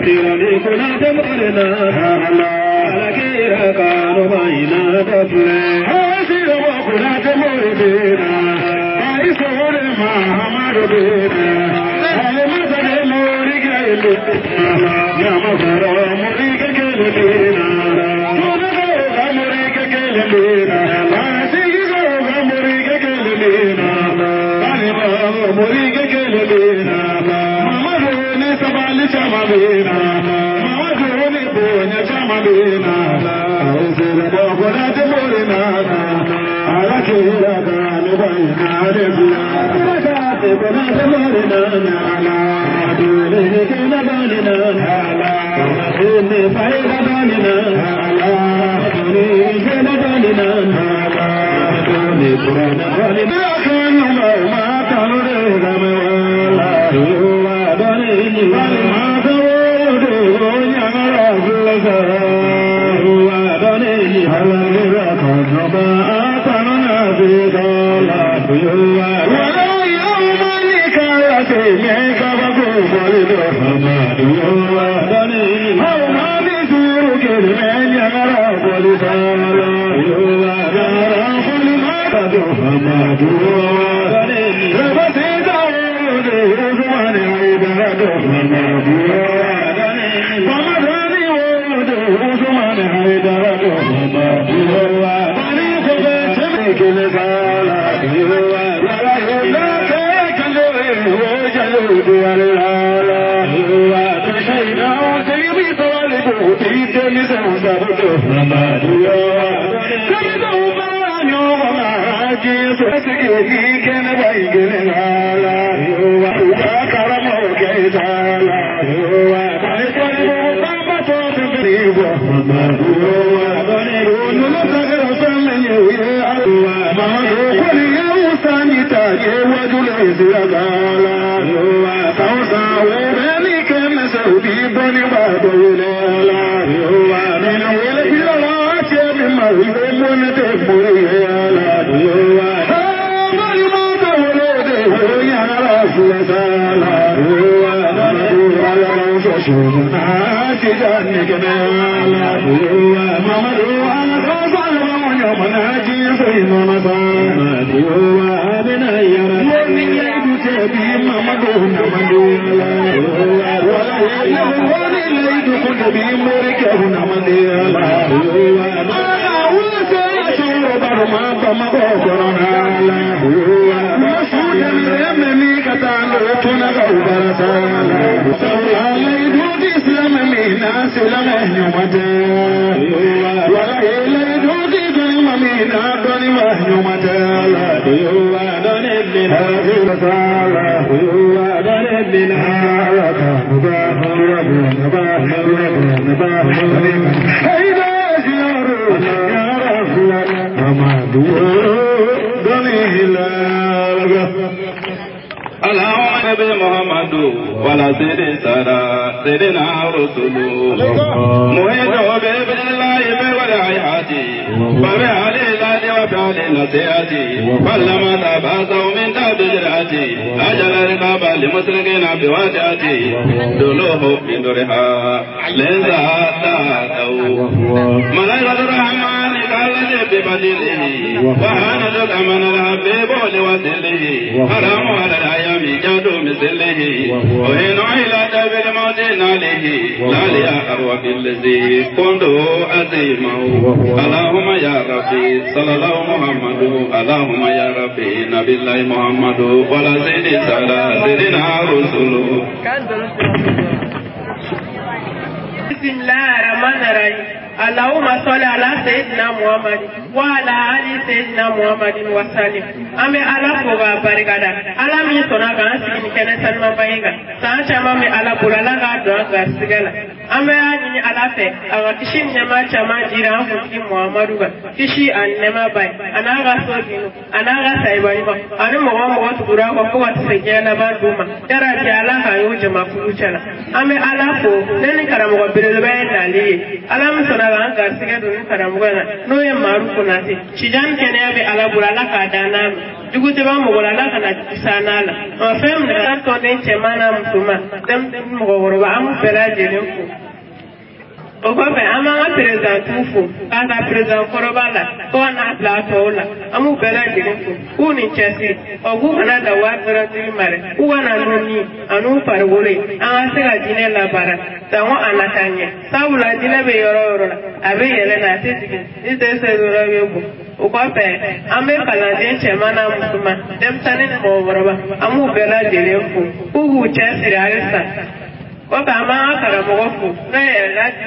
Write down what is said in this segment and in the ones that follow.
tirani kuna te morena ala kira kanu baina dafle hasira wa kuna te morena ai sore mahamadu bena ale masade mori gele nama kara mori gele bena sona ga mori gele bena asigi ga mori gele bena ale ba mori gele bena Chama bina, mama jone bonya chama bina, ausira bogona te morena, ala kira kanu baina debla, te bona te morena, ala dole ke na banina, ala ne faida banina, ala dole ke na banina, ala dole purana banina, kanu ma kanu re gamala, yuwa dole ni banina. Allahumma salli ala sayyidina Muhammad wa ala ali sayyidina Muhammadin wa sallim. Ame ala foga barikada. Ala mi sona kan sigi kene sanma bayinga. San chama me ala bulala ga do ga sigala. ame ani ala fe aga kishi nyama chama jira fuki Muhammadu ba kishi annema bai anaga sobinu anaga saibani ba ani mo tukura ko ko tsegela ba duma yara ti ala ka yo jama kuluchala ame ala ko neni karamo birele ba ndali ala msona ba anga siga do karamo na no ye maru ko nati chijan kene be ala burala ka dana dugute ba mo wala kana sanala o fem na to den chemana mtuma dem mo woro ba am pela jele ko o ba be ama president tufu kada president korobala ko na platola amu pela jele ko uni chesi o gu na da wa grati mare uwana noni anu parwore an sega jine la bara tawo anakanye sabula jine be yoro abe yele na titi ite se yoro yebo ukope ame Canadian chemana mutuma dem tanin mo woroba amu bela jelefu uhu chesi ralisa koka ama kara mogofu na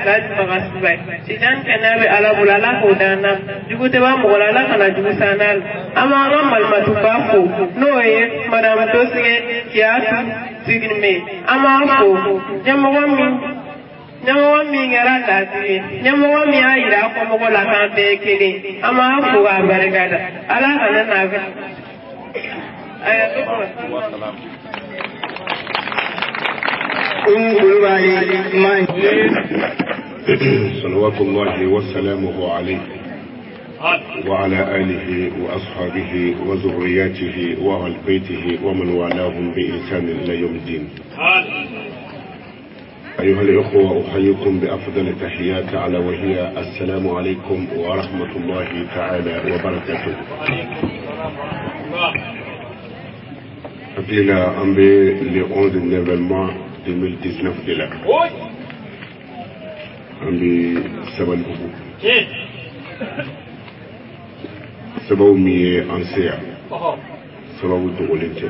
lati magasibai sijan kenabe ala bulala ko dana jugute ba mogolala kana jugusanal ama ramal matukafu no ye madam tosige kiatu sigime ama ko Nyamu mi ngara dati, nyamu mi ayira ko mo la kan be kele, ama ko ga barigada. Ala kana na ga. صلوات الله وسلامه عليه وعلى آله وأصحابه وذرياته وأهل بيته ومن والاهم بإحسان إلى يوم الدين. أيها الإخوة أحييكم بأفضل التحيات على وهي السلام عليكم ورحمة الله تعالى وبركاته. Appelé la Ambé le 11 novembre 2019 de là. Ambé Saban Boubou. Sababu miye ansea. Sababu togolente.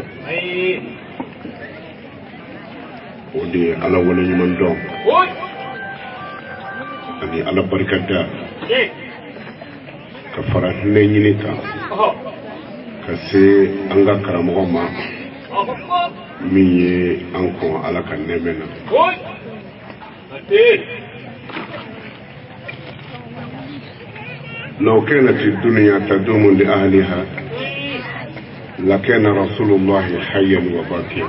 Ode ala wala ñuman doom ani ala barkata ka fara ne ñini ka se anga karamo ma mi ye anko ala ka nemena لو كانت الدنيا تدوم لأهلها لكان رسول الله حيا وباقيا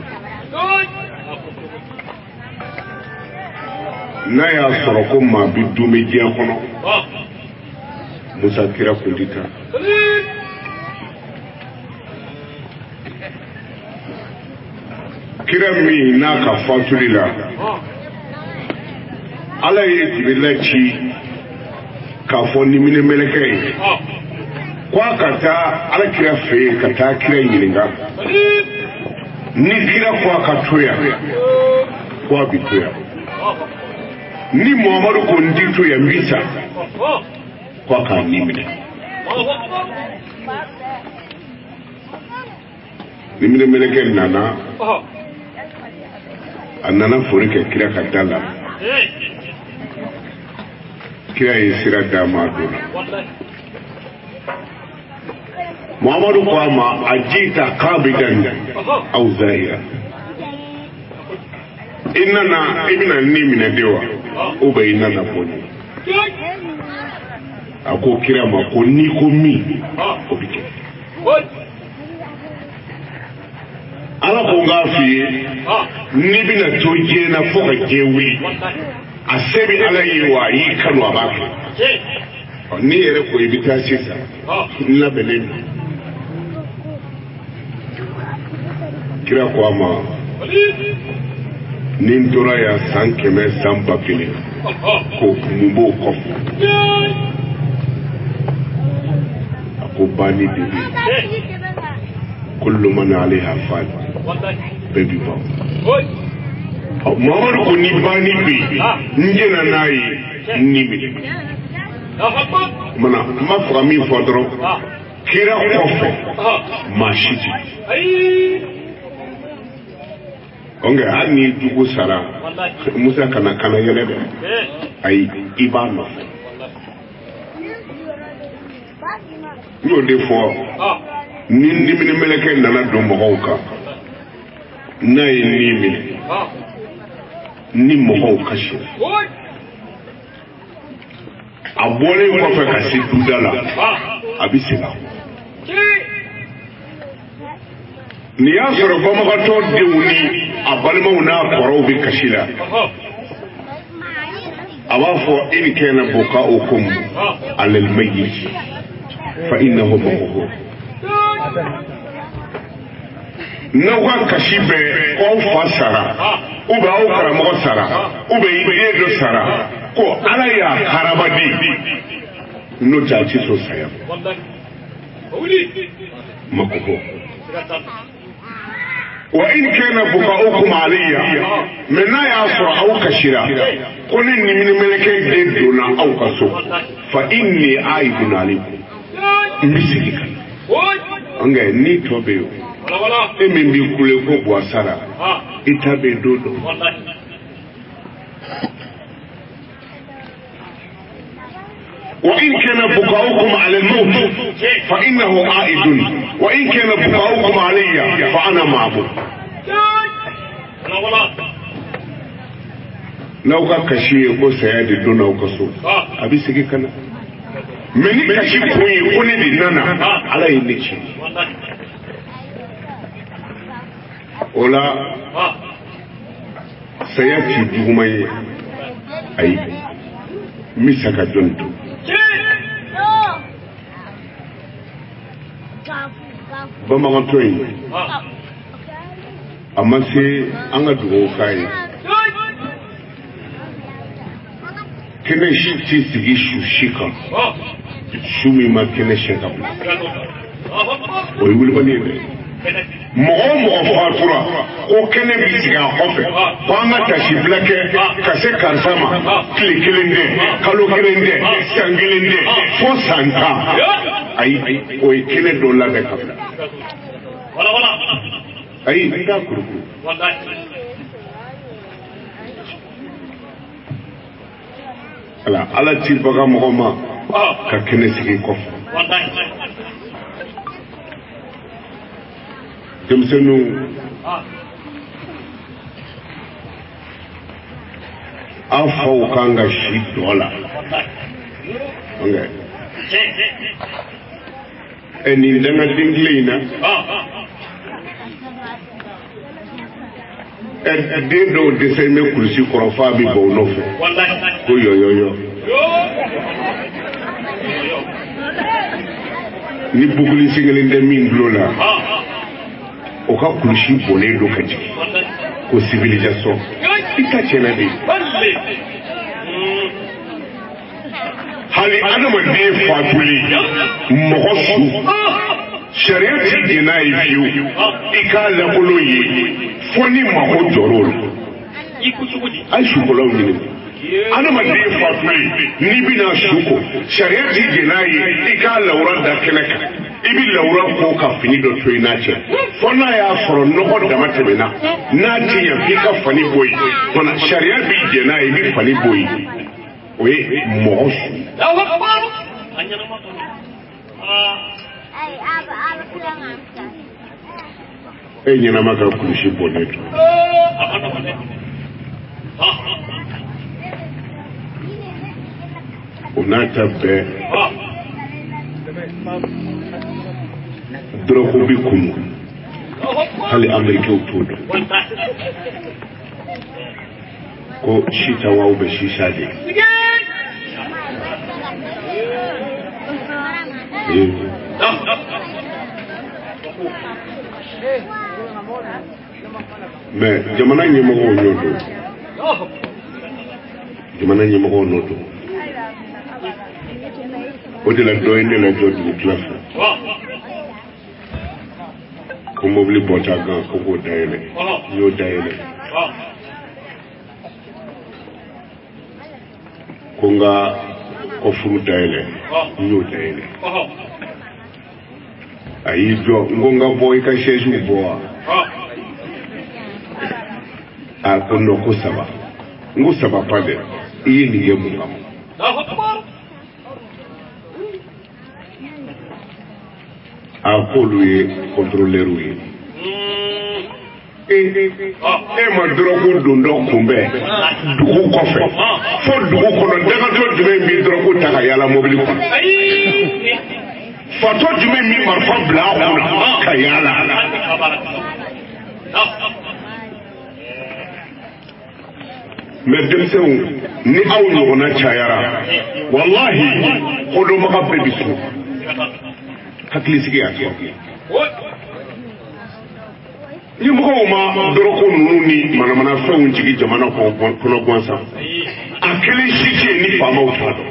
na ya sɔrɔ ko maa bi dun bɛ diɲɛ kɔnɔ Musa kira kun ti taa kira min n'a ka fatuli la Ala ye Jibirila ci k'a fɔ ni minɛmɛlɛkɛ ye k'a ka taa Ala kira fɛ yen ka taa kira ɲininka ni kira ko a ka to yan ko a bi to yan ni Muhammadu ko ndi to ya mbisa kwa ka nimine nimine meleke nana anana forike kira ka dala kira yisira dama dona Muhammadu ko ama ajita qabidan au zahira inana ibna nimine dewa oba inana poni ako kira ma ko ni ko mi obike ala ko ngafi ni bina toje na foka jewi asebi ala yi wa yi kanu abaka ni yere ko ibita sisa na belen kira ko ama Nintora ya sankeme sampakile ko mumbo kofu ako bani bibi kullu man alaiha fan baby ba Muhammadu ko ni bani bibi njena nayi nimi mana ma fami fodro kira kofu mashiti onge ani dugu sara Musa kana yele de ay ibano yo de fo ni mini meleke nana do moka na ni mi ni mɔgɔw kasi a bɔlen kɔfɛ ka se duda la a bɛ segin n'i y'a sɔrɔ bamagatɔ denw ni a balimaw n'a kɔrɔw bɛ kasi la a b'a fɔ in kana buka'ukum ala al-mayyit fa innahu mawqu n'aw ka kasi bɛ aw fa sara ou bien aw karamɔgɔ sara ou bien i den dɔ sara ko ala y'a harabaden n'o tɛ a tɛ sɔn saya makogo wa in kana buka'ukum alayya mais n'a y'a sɔrɔ aw kasira ko ni nimini meleke den donna aw ka so fa inni aidun alaykum n bɛ segin ka na nka ni tɔ bɛ yen e min b'i kule ko bɔ sara i ta bɛ don dɔ وإن كان بكاؤكم على الموت فإنه عائد وإن كان بكاؤكم علي فأنا معبود لو كشي يقول سيادي دون أو كسو أبي سيكي كنا مني كشي كوي كوني دي نانا على ينيشي ولا سياتي دومي أي مسكا دونتو bamagatɔ in a ma se an ka dugawu k'a ye kɛnɛ si tɛ sigi su si kan su min ma kɛnɛ siyɛn ka bila o ye wulibali ye dɛ mɔgɔ o mɔgɔ fatura ko kɛnɛ bɛ sigi a kɔfɛ ko an ka tasibila kɛ ka se karisa ma tile kelen tɛ kalo kelen tɛ san kelen tɛ fo san 10 ayi o ye kɛnɛ dɔ labɛn ka bila ayi n t'a kurukuru ala ti baga mɔgɔ ma ka kɛnɛ sigi kɔfɛ denmisɛnninw an faw kan ka si dɔ la nin dangaden kelen in na den dɔw dɛsɛlen bɛ kulusi kɔrɔ f'a bɛ bɔ u nɔfɛ ko yɔyɔyɔ ni buguli sigilen tɛ min tulo la o ka kulusi bɔlen don ka jigin ko civilisation i ta tiɲɛna de hali adamaden fatuli mɔgɔ su sariya ti jɛn n'a ye fiyewu i k'a labolo ye fo ni mago jɔr'o la a ye sukolaw ɲini adamaden fatuli n'i bɛna su ko sariya ti jɛn n'a ye i k'a lawura da kɛnɛ kan i bɛ lawura ko ka fini dɔ to yen n'a cɛ fo n'a y'a sɔrɔ nɔgɔ dama tɛmɛna n'a ti ɲɛ f'i ka fani bɔ yen fana sariya b'i jɛn n'a ye i bɛ fani bɔ yen o ye mɔgɔ su e ɲɛnama ka kulusi bɔnnen to o n'a ta bɛɛ dɔrɔko bi kunu hali amerikɛw t'o dɔn ko sitawaw bɛ sisa de mais jamana ɲɛmɔgɔw y'o dɔn jamana ɲɛmɔgɔw n'o dɔn o de la dɔ ye ne lajɔ dugu tila fɛ ko mobili bɔta kan ko k'o dayɛlɛ n y'o dayɛlɛ ko n ka kɔfuru dayɛlɛ n y'o dayɛlɛ a y'i jɔ n ko n ka bɔ i ka sɛsiw bɔ wa a ko non ko saba n ko saba pa dɛ i ye nin kɛ mun kama a k'olu ye contrôleur ye ma drogue dondo kumbe dugu kɔfɛ fo dugu kɔnɔ dagatɔ jumɛn bi drogue ta ka yala mobili kɔnɔ fatɔ jumɛn bi marifa bila a kunna ka yala mais denmisɛnw ni aw ɲɔgɔnna cayara wallahi kodɔnbaga bɛɛ bi so hakilisigi y'a kɛ ni mɔgɔw ma dɔrɔko ninnu ni manamanafɛnw jigi jamana kɔnɔ gansan a kelen si tɛ yen ni faamaw t'a dɔn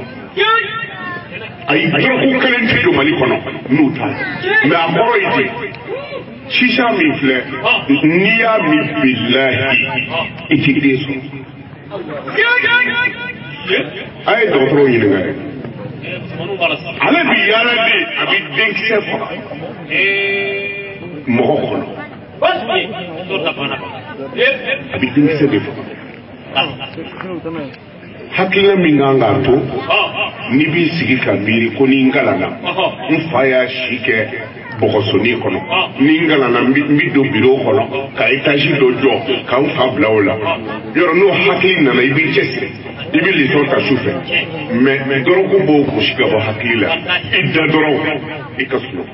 ayi dɔrɔko kelen tɛ don mali kɔnɔ n'u t'a dɔn mais a kɔrɔ ye ten sisa min filɛ n'i y'a min bilahi i tɛ den sɔrɔ a ye dɔgɔtɔrɔw ɲininka dɛ ale bi yaala de a bɛ denkisɛ faga mɔgɔ kɔnɔ a bɛ denkisɛ de faga hakilina min kan k'a to n'i b'i sigi ka miiri ko ni n kalanna n fa y'a si kɛ bɔgɔsoni kɔnɔ ni n kalanna n bɛ don biro kɔnɔ ka etazi dɔ jɔ ka n fa bila o la yɔrɔ n'o hakili nana i b'i cɛsiri i bɛ lesɔn ta su fɛ mais dɔrɔn ko b'o gosi ka bɔ hakili la i da dɔrɔn i ka sunɔgɔ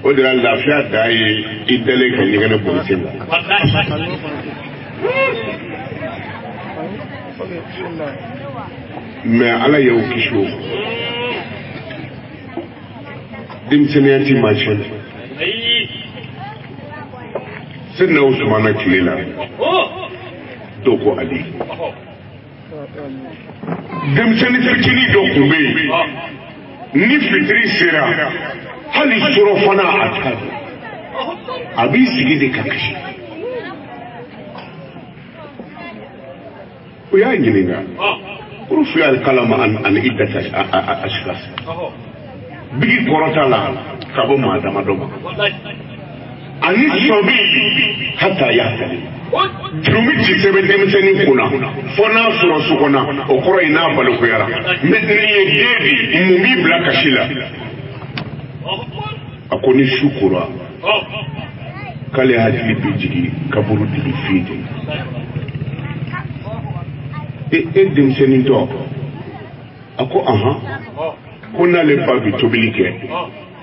o de la lafiya da ye i dalen ka ɲɛgɛnɛ boli sen la mais ala y'aw kisi o denmisɛnniya ti maa tiɲɛ sɛnɛ o sumana tile la dɔw ko ali denmisɛnnin fitinin dɔ tun bɛ yen ni fitiri sera hali surɔfana a t'a dɔn a b'i sigi de ka kasi o y'a ɲininka rufu alkalama an iddata ashkhas bigi kɔrɔta la ka bɔ maa damadɔ ma ani sɔbi hata yahtali jurumi ti sɛbɛn denmisɛnnin kunna fo n'a sɔrɔ so kɔnɔ o kɔrɔ ye n'a balikoyara mais ni ye den di mun b'i bila kasi la a ko ni su kora k'ale hakili bɛ jigin kaburu digi fiye e denmisɛnnin tɔ a ko ahan ko n'ale ba bɛ tobili kɛ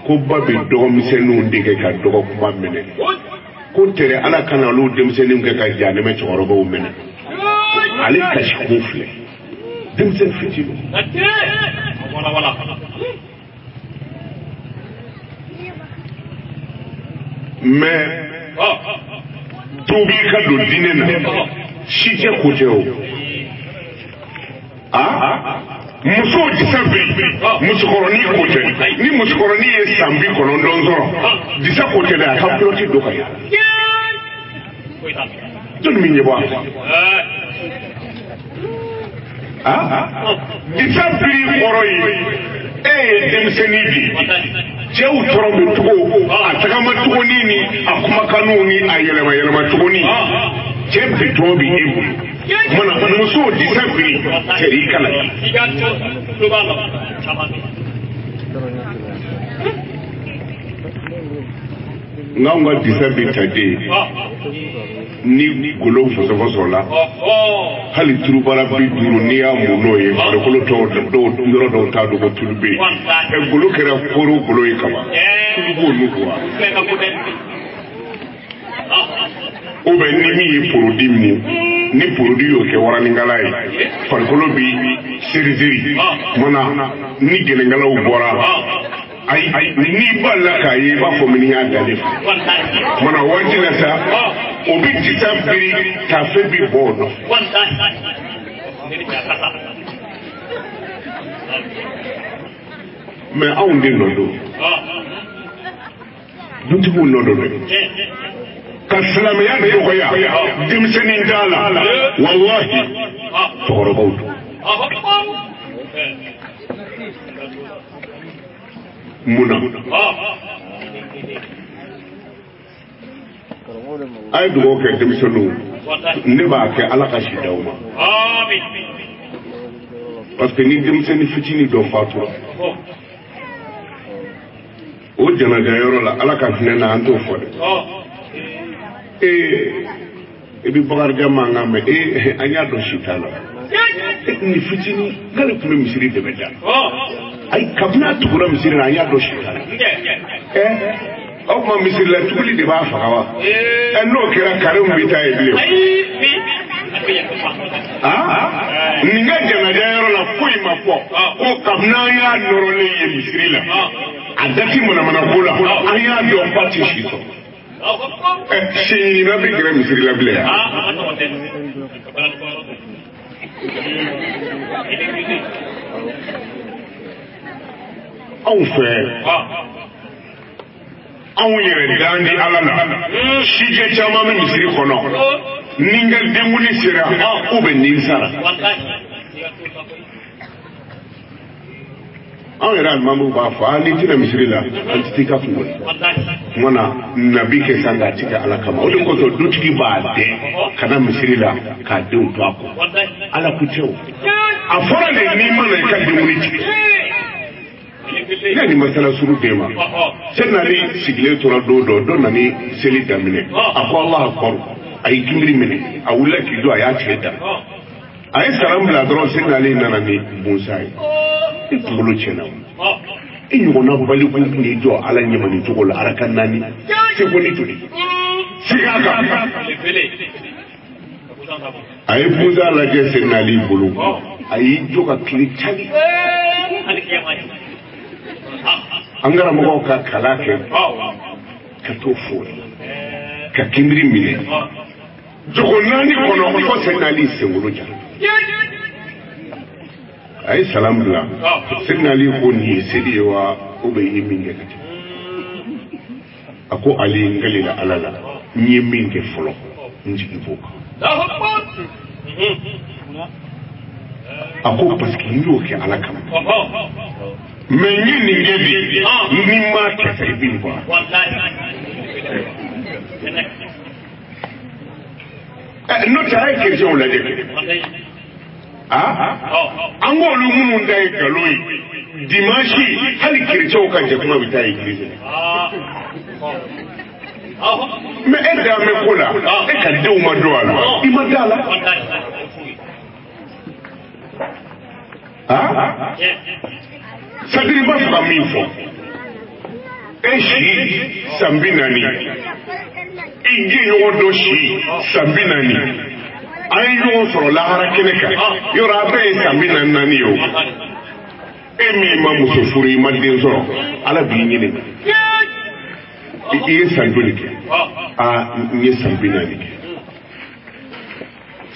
ko ba bɛ dɔgɔmisɛnninw dege ka dɔgɔkunba minɛ ko tɛrɛ ala kana olu denmisɛnninw kɛ ka janɛmɛ cɛkɔrɔbaw minɛ ale kasi kun filɛ denmisɛnnin fitinin mais tubi ka don diinɛ na si tɛ ko tɛ o musow disa bɛ musokɔrɔnin ko tɛ ni musokɔrɔnin ye san 90 sɔrɔ disa ko tɛ dɛ a ka kulɔti don ka yaala jɔnni min ɲɛ bɔ a fɛ disa biri kɔrɔ ye e ye denmisɛnnin de cɛw tɔrɔ bɛ cogo a tagama tuguni ni a kumakanw ni a yɛlɛma yɛlɛma tuguni cɛ bitɔn bɛ e bolo mana musow disa biri cɛ i kala n'anw ka disa bɛ ta den ni golo fɔsɔfɔsɔ la hali turubara 50 n'i y'a mun n'o ye farikolo yɔrɔ dɔw t'a dɔn ko tulu bɛ yen golo kɛra koro golo ye kaba tulu b'o nu kuwa ou bien ni min ye porodi min ni porodi y'o kɛ waranikala ye farikolo bi serizeri mana ni gɛlɛnkalaw bɔra ayi ni b'a la k'a ye i b'a fɔ min y'a dalen mana waati la sa o bɛ disa biri k'a fɛn bi bɔ o nɔ mais anw de nɔ don dutigiw nɔ don dɛ ka silamɛya dɔgɔya denmisɛnnin t'a la wallahi cɛkɔrɔbaw don munna a ye dugawu kɛ denmisɛnninw ne b'a kɛ ala ka si d'aw ma parce que ni denmisɛnnin fitinin dɔ fatura o janajayɔrɔ la ala ka hinɛ na an t'o fɔ dɛ ebi bakar jama ngame anya do shitala ni fitini kale kuma misiri de beda ay kabna tukura misiri anya do shitala ma misiri la tukuli de ba fakawa no kira karim bita ebi ninga jana jayaro la koy ma ko kabna ya noro le ye misiri la adati mana kula anya do pati shito si nabi kira misiri la bile on fait on yere dandi alala si je chama misiri kono ninga demuli sira o be ninsara on yera mamu ba fa ni tina misiri la antika fu mona nabi ke sanga tika alakama o dum ko to dutki ba de kana misiri la ka de o to ako ala ku tew afora ne ni mana ka de wuri ti yani masala suru tema senna ni sigle to do nani seli damine ako allah akbar ay kimri mene awula ki do aya cheda ay salam la dron senna ni nani musai ikulu chena inyo na ko bali ko ni do ala nyima ni to la arakan nani se ko ni to ni sigaka ay buza la je senna li bulu ay joka kili chali angara mo ka kala ke ka to fo ka kimri mine jogo nani kono ko senna li se wulu ja ay salam la senna li ko ni sedi wa o be yiminge kati ako ali ngalila alala nyiminge folo njigi boka ako parce que nous qui à la cam mais ni ngebi ni ma ka sai bin ba no ta question la deke angolu mun dai galoi dimanche hali kircho kan je kuma bitai église mais aide me kola e ka de uma doala imadala sadiri ba fa mi fo eshi sambinani ingi yodo shi sambinani ayo soro la harakeneka yora be sambinani yo emi ma musofuri ma din soro ala bi nyine iye sambinike nye sambinani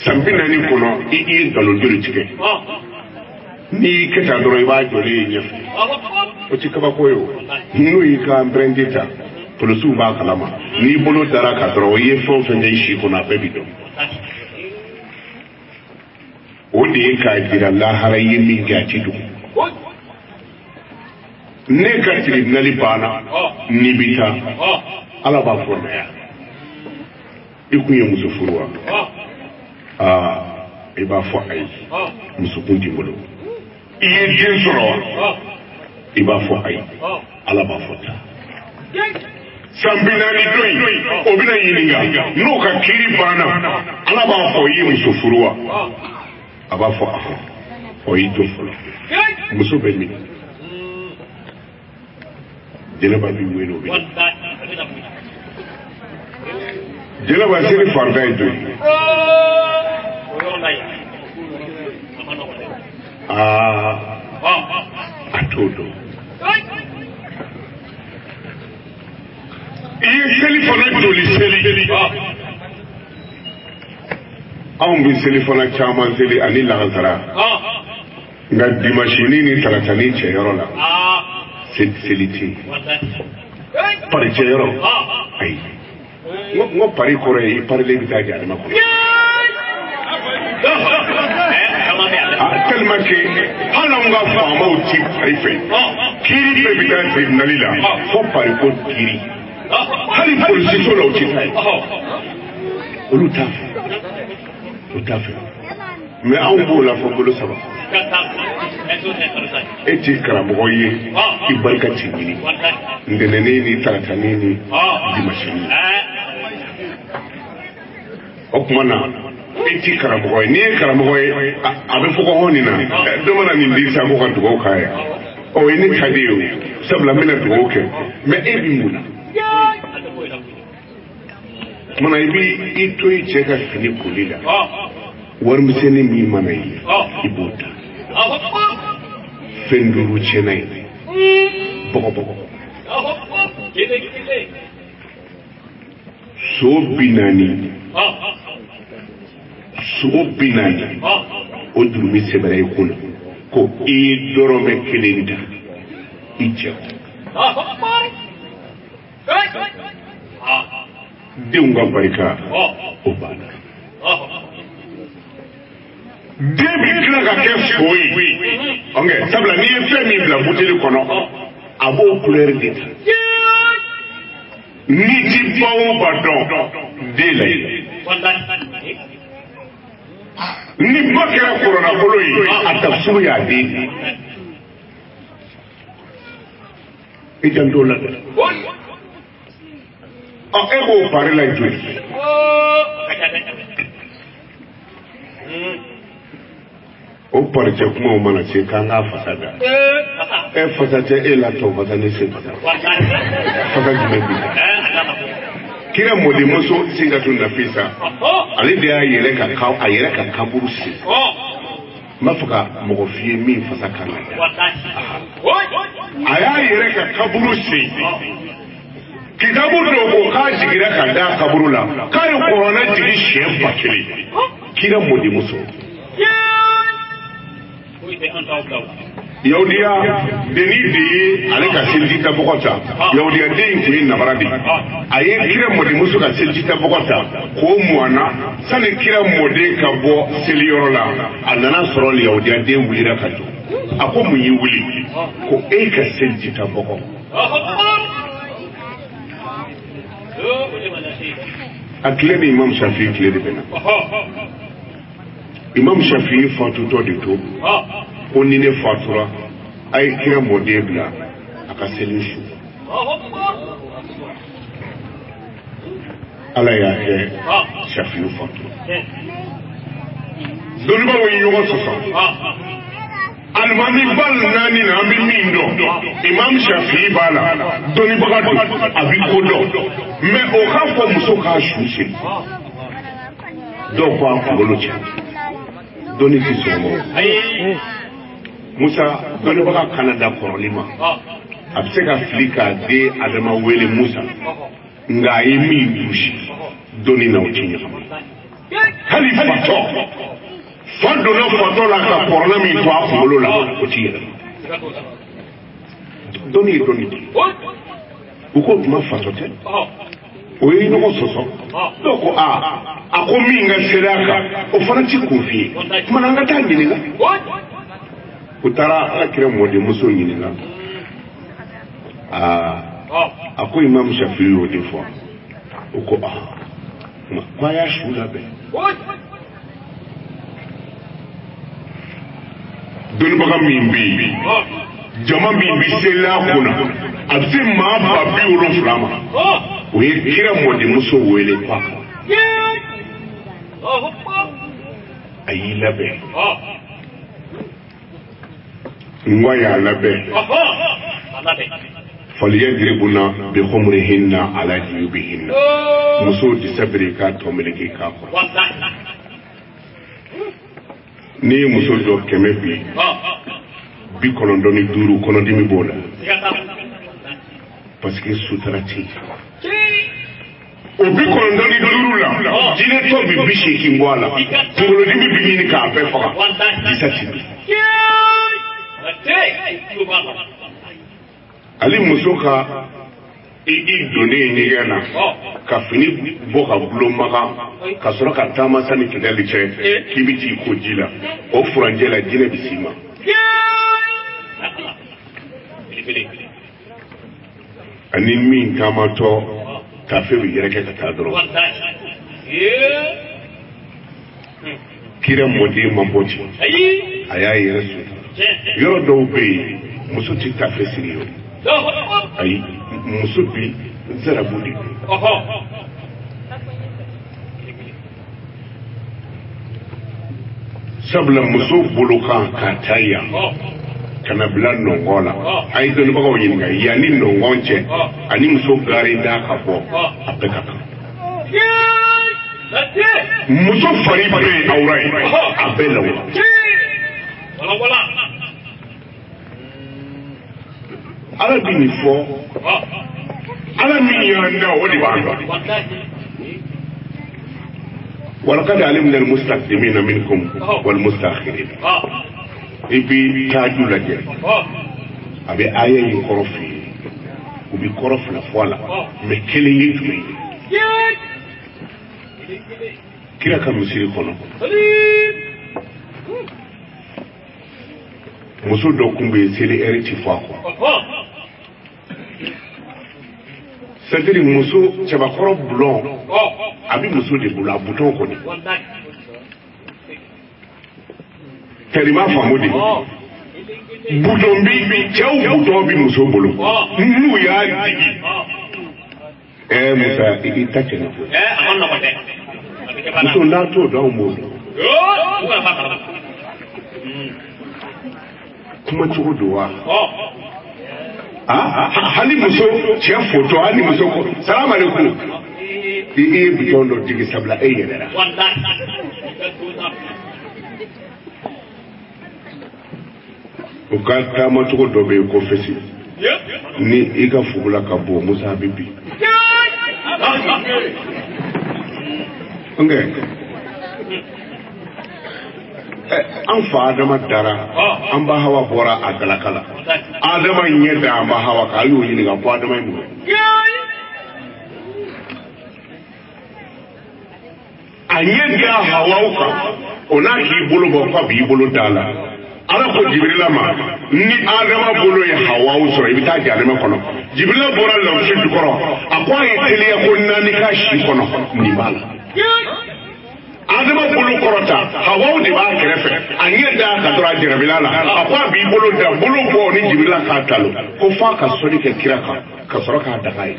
sambinani kono iye galodori tike ni keta doro iba jole nyef o ci kaba koyo nu yi ka brandita pulusu ba kalama ni bolo dara ka doro ye fo fende shi kuna bebido o de ka dira la harayi min ga cidu ne ka tiri nali bana ni bita ala ba fo na ya ikuye musu furuwa iba fo ay musu kunti bolo iye den soro iba fo ay ala ba fota sambinani doyi obina yininga no ka kiri bana ala ba fo yi musu furuwa aba fo afo o yi to fo musu beni jelaba bi weno bi jelaba seri farda doyi atodo iye seli fana joli seli anw bi seli fana caman seli ani lansara nka dimashini ni talatani cɛyɔrɔ la seli tɛ pari cɛyɔrɔ ayi n ko pari kɔrɔ ye i parilen bɛ taa jahannama kɔnɔ tellement que halanga fama o ti pari fɛ kiri bɛɛ bɛ taa tribunal la fo pari ko kiri hali polisi so la o ti taa ye olu t'a fɛ o t'a fɛ mais anw b'o la fɔ bolo saba e ti karamɔgɔ ye i barika ti ɲini ntɛnɛnin ni talatani ni dimanche okumana eti karamogo ni karamogo abe foko honina domana ni ndisa ko kan tugo kaya o ini kadiyo sabla mena tugo ke me ebi muna mana ibi ito icheka fini kulila war miseni mi mana yi ibuta fenduru chenai boko so binani o durumi sebere kuna ko i dorome kelinda ija diunga barika o bana debi kila ka ke foi onge sabla ni fe mi bla buteli kono abo couleur dit ni ti bawo badon dele ni bakira corona kolo yi atafsuru ya di ijan dola ego pare la ju o pare je kuma o mana ce kan ga fasada fasada la to fasada ne se fasada jimebi kira mode moso singa tunda fisa ali de ayere ka kaburusi mafuka mogofie min fasa kana ayere ka kaburusi kitabu do ko ka jigira ka da kaburula kai corona jigi chef bakiri kira mode moso Yaudia denidi alika seljita bokota Yaudia den kuyi nabaradi aye kira mode musu ka seljita bokota ko muana sani kira mode ka bo seliorola anana sorol Yaudia den wulira kajo ako munyi wuli ko ka seljita boko akile ni Imam Shafi'i kile de bena Imam Shafi'i fatu to de to oni ne fatura ay kira mode bla aka selishu ala ya ke Shafi'i fatu doni ba wi yogo soso almami bal nani na mi mindo Imam Shafi'i bala doni ba ga abi kodo me o khafo muso ka shushi do kwa ngolocha doni ti somo Musa doni baka Canada korolima abseka flika de adama wele Musa nga imi yushi doni na utinya hali fato fando na fato la ka korona mi to akolo la utinya doni uko tuma fato te oyi no soso doko akomi nga seraka ofanati kofi mananga tandinga utara akira mode muso nyinila ako Imam Shafi'i o de fois uko kwa ya shula be doni baka mimbi jama mimbi sela kuna abse ma babi ulo flama o kira mode muso wele kwa ayi labe ngoya labe فليضربن بخمرهن على جيوبهن muso disabiri ka tomeleke ka ko ni muso do keme bi kolondoni duru kolondimi bola parce que sutarati o bi kolondoni duru la jine to bi bishi ki ngwala kolondimi bi ni ka pe faka disati ali muso ka doni ni gana ka fini boka bulo maka ka soro ka tama sani kidali che kibiti ko jila o furanjela jine bisima ani min kama to ka fe bi yere ka ta doro kira modi mambochi aya yere su yoro do be muso ti ta fe siriyo ay muso bi zara budi sabla muso bulukan kataya kana bila nongola ay don ba ko yinga yani nongonche ani muso gare da ka bo apeka muso fari be awrai abela wala ala bini fo ala min yanda wadi ba ولقد علمنا المستقدمين منكم والمستأخرين ibi taaju lajɛ a bɛ aya in kɔrɔ f'i ye u bɛ kɔrɔ fila fɔ a la mɛ kelen ye jumɛn ye kira ka misiri kɔnɔ muso dɔ kun bɛ seli ɛri ti fɔ a kɔ c'est-à-dire muso cɛbakɔrɔ bulon a bɛ muso de bolo a butɔn kɔni tɛrima faamu de butɔn bi cɛw butɔn bi muso bolo n'u y'a digi musa i ta cɛ na fɔ muso n'a t'o dɔn anw b'o dɔn kuma cogo don wa hali muso cɛ fotɔ hali muso ko salamu aleykum i ye butɔn dɔ digi sabula e yɛrɛ la o ka taama cogo dɔ bɛ yen ko fɛsi ni i ka fugula ka bɔ musa bɛ bi an fa adama dara an ba hawa bɔra a galaka la adama ɲɛ da an ba hawa kan a y'o ɲininka ko adama ye mun ye a ɲɛ da hawaw kan o n'a k'i bolo bɔ k'a b'i bolo da la ala ko jibirila ma ni adama bolo ye hawaw sɔrɔ i bɛ taa jahannama kɔnɔ jibirila bɔra lawusi jukɔrɔ a ko a ye teliya ko naani ka si kɔnɔ nin b'a la adama bolo kɔrɔta hawaw de b'a kɛrɛfɛ a ɲɛ da ka dɔrɔn a jarabila la a ko a b'i bolo da bolo bɔ ni jibirila k'a talo ko f'a ka sɔnni kɛ kira kan ka sɔrɔ k'a daga ye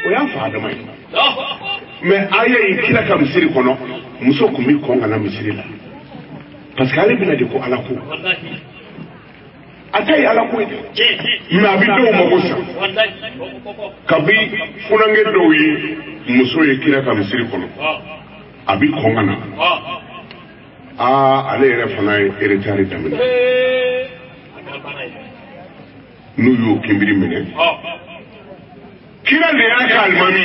o y'a fa adama ye mais aya in kira ka misiri kɔnɔ muso kun bɛ kɔn ka na misiri la parce que ale bɛna de ko ala ko a ta ye ala ko ye mais a bɛ dɔw mago sa kabi funange dɔw ye muso ye kira ka misiri kɔnɔ a bɛ kɔn ka na ale yɛrɛ fana ye eretari daminɛ n'u y'o kinbiri minɛ kira de y'a ka alimami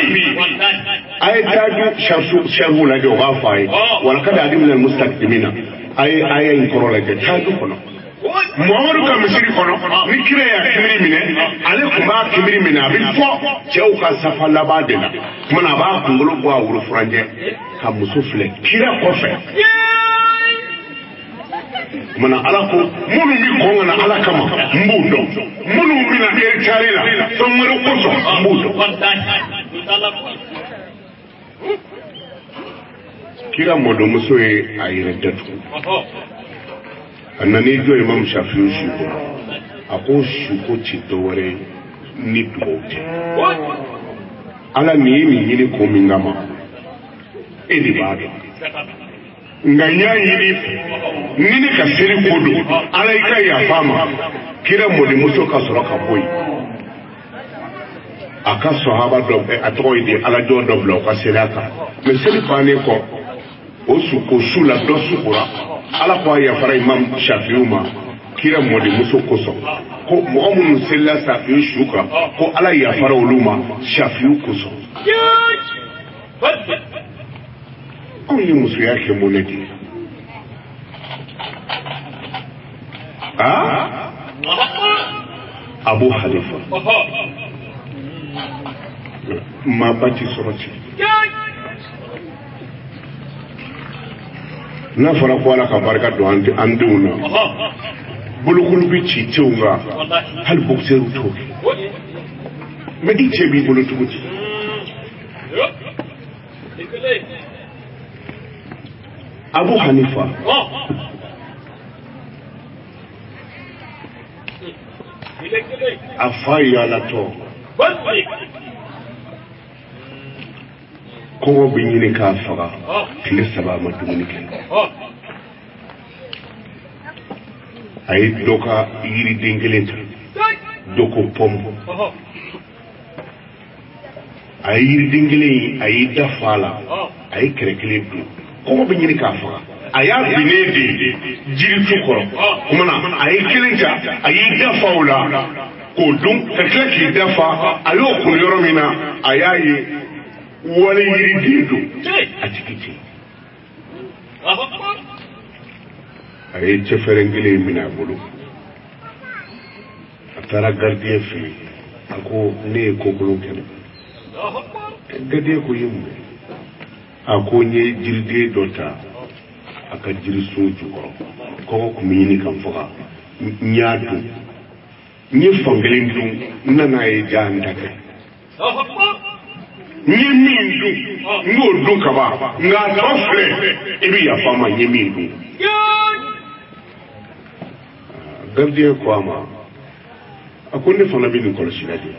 a ye taaju sɛrifu lajɛ o b'a fɔ a ye wala kada adimina mustakdimina a ye aya in kɔrɔ lajɛ taaju kɔnɔ muhamadu ka misiri kɔnɔ ni kira y'a kinbiri minɛ ale tun b'a kinbiri minɛ a bɛ fɔ cɛw ka safa laban de la kumana a b'a kunkolo bɔ a worofuranjɛ ka muso filɛ kira kɔfɛ mana ala ko minnu bɛ kɔn ka na ala kama n b'u dɔn minnu bɛna eretari la fɛn wɛrɛ kosɔn n b'u dɔn kira mɔdɔmuso ye a yɛrɛ datugu a nan'i jɔ imam shafiu su kɔrɔ a ko su ko ti dɔwɛrɛ ni dugawu tɛ ala nin ye nin ɲini ko min kama e de b'a dɔn nka n y'a ɲini ni ne ka seli ko don ala i ka yafa ma kira mɔdenmuso ka sɔrɔ ka bɔ yen a ka sɔhaba dɔ a tɔgɔ ye di alajɔ dɔ bila o ka seliya kan mɛ seli bannen kɔ o su la dɔ sukora ala ko a yafara imam shafiu ma kira mɔdenmuso kosɔn ko mɔgɔ minnu selila shafiu su kan ko ala yafara olu ma shafiu kosɔn anw ye musoya kɛ mun de ye Abu Hanifa ma ba ti sɔrɔ ten n'a fɔra ko ala ka barika don an denw na bolokolu bɛ ci tew kan hali boxeur t'o kɛ mais i cɛ b'i bolo cogo di Abu Hanifa a fa yalatɔ kɔngɔ bɛ ɲini k'a faga tile 3 ma dumuni kɛ ay doka yiri dengelenta doko pom ay yiri dengele ay dafala ay krekele du ko be nyini ka fa aya binedi jiri tukoro kuma na ay kelenta ay dafawla ko dum fekleki dafa ayo ko yoromina ayayi wala yiri dedu atikiti ay ceferengile mina bulu atara gardien fi ako ne ko kulu ken gade ko yimbe ako nye jirde dota aka jiri suju ko ko mini kan foka nyaadu ni fangelin dum nana e janda ke ni mindu no dum ka ba nga tofle ibi ya fama ni mindu gardien ko ama akonde fana bi ni ko silade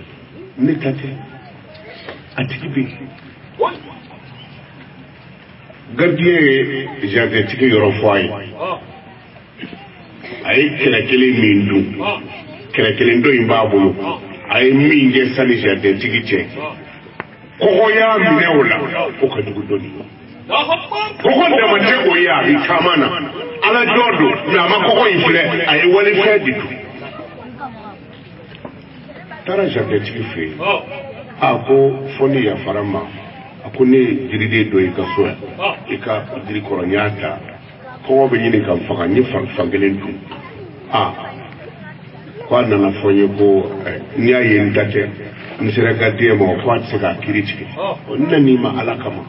ni tate atikibi gardien jardin tiki yoro foy ay kele mindu kele ndo imbabulu ay minge sali jardin tiki che ko ya minewla ko ka dugu doni ko nda mate ko ya ikamana ala dodo na makoko infle ay wali feditu tara jardin tiki fe ako foni ya farama ako ne jiride do ikaso ika jiri koronyata ko be nyini kan faka nyi fangelen tu kwa na fonye ko ni aye ndate nisira gadie mo kwa tsika kiriti nani ma alakama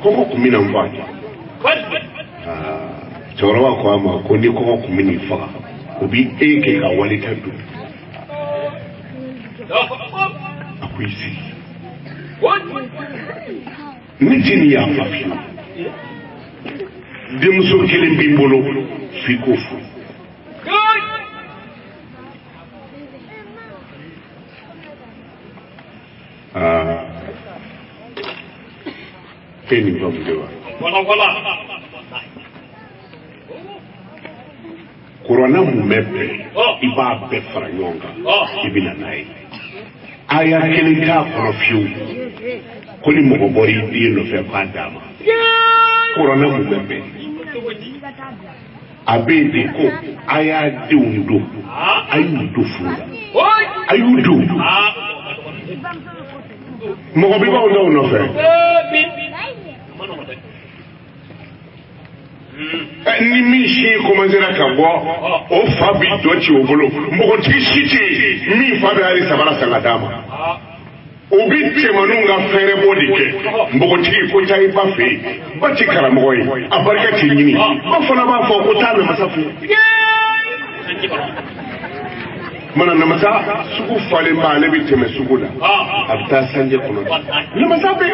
ko kumina mbaki chorowa kwa ma ko ni ko kumini faka obi eke ka walita du akwisi nitini ya fafi demso kelen bimbolo fikofu peni bamudewa korona mumepe iba be faranyonga ibina nai aya kelika konofiu koli mogobori di no fe padama korona mumepe abedi ko aya de undo ayudo funda ayudo mogobi ba undo no fe ni mi shi komandera ka bo o fabi dochi obolo mbogo tishiti mi fabi ali sabara sangadama obi temanunga fere bodike mbogo tiki ko tayi bafe bati karamoy abarka tinyini bafona ba fo ko tabe masafu mana na masa suku fale male bi teme sukula abta sanje kono na masabe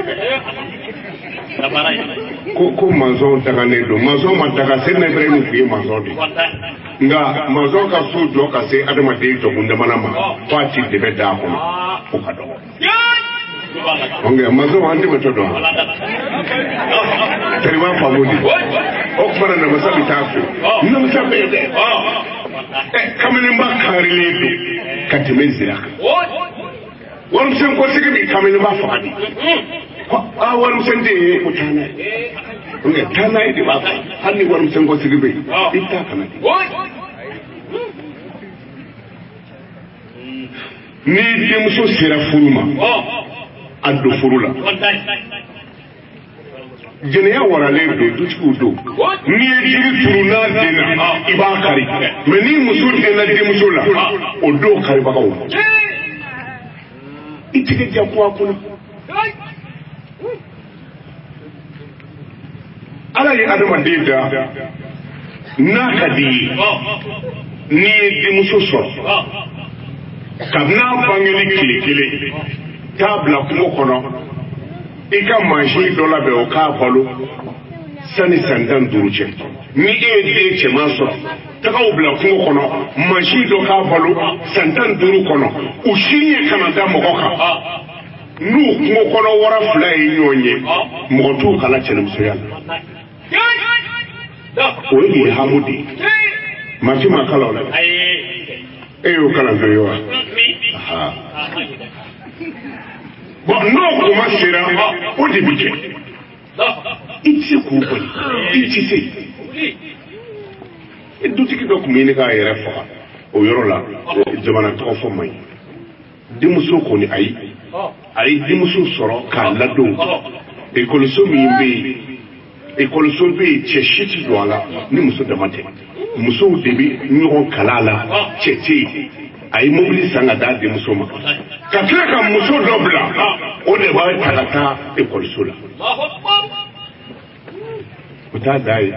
ko mazon daga ne do mazon ma daga sen na ibrahim fi mazon di nga mazon ka su do ka se adama de to bunda manama fati de beda ko ko kado onge mazon andi metodo teriwa pamudi o kuma na masabi tafu na masabe de kamene mbakari ledo katemezira won sen ko sigi bi kamene ba fadi wani musan je yi mutane ne tana yi ba har ni wani musan gosi gibe ita kana ni di muso sira furuma ado furula jene ya warale do duchu do ni jiri turuna dena ibakari me ni muso dena di muso la odo kari baka wo itike jakwa kuna ala yi adama dida na kadi ni di muso so kabna bangeli kile tabla kumo kono ika mashi dola be o ka falo sani sandan duruje ni de chemaso taka ubla kumo kono mashi do ka falo sandan duru kono ushinye kanada mokoka nu kumo kono wara fly nyonye moto kala chene musoya oyi hamudi Machima Kalola. Eyo Kalazoa. But no Kumashira, what did we get? It's a coupon. It's a say. It do take a document I refer. O Yorola, Jamana for me. Dimuso Koni I Dimuso Soro, Kalado. A Colosomi be a Colosomi Cheshit Walla, Nimuso Damate. Muso Debi, Nuron Kalala, Cheti. I mobilise Sangada de Musoma. Katraka Muso Dobla, or the white Kalata, a Colsola. But I died.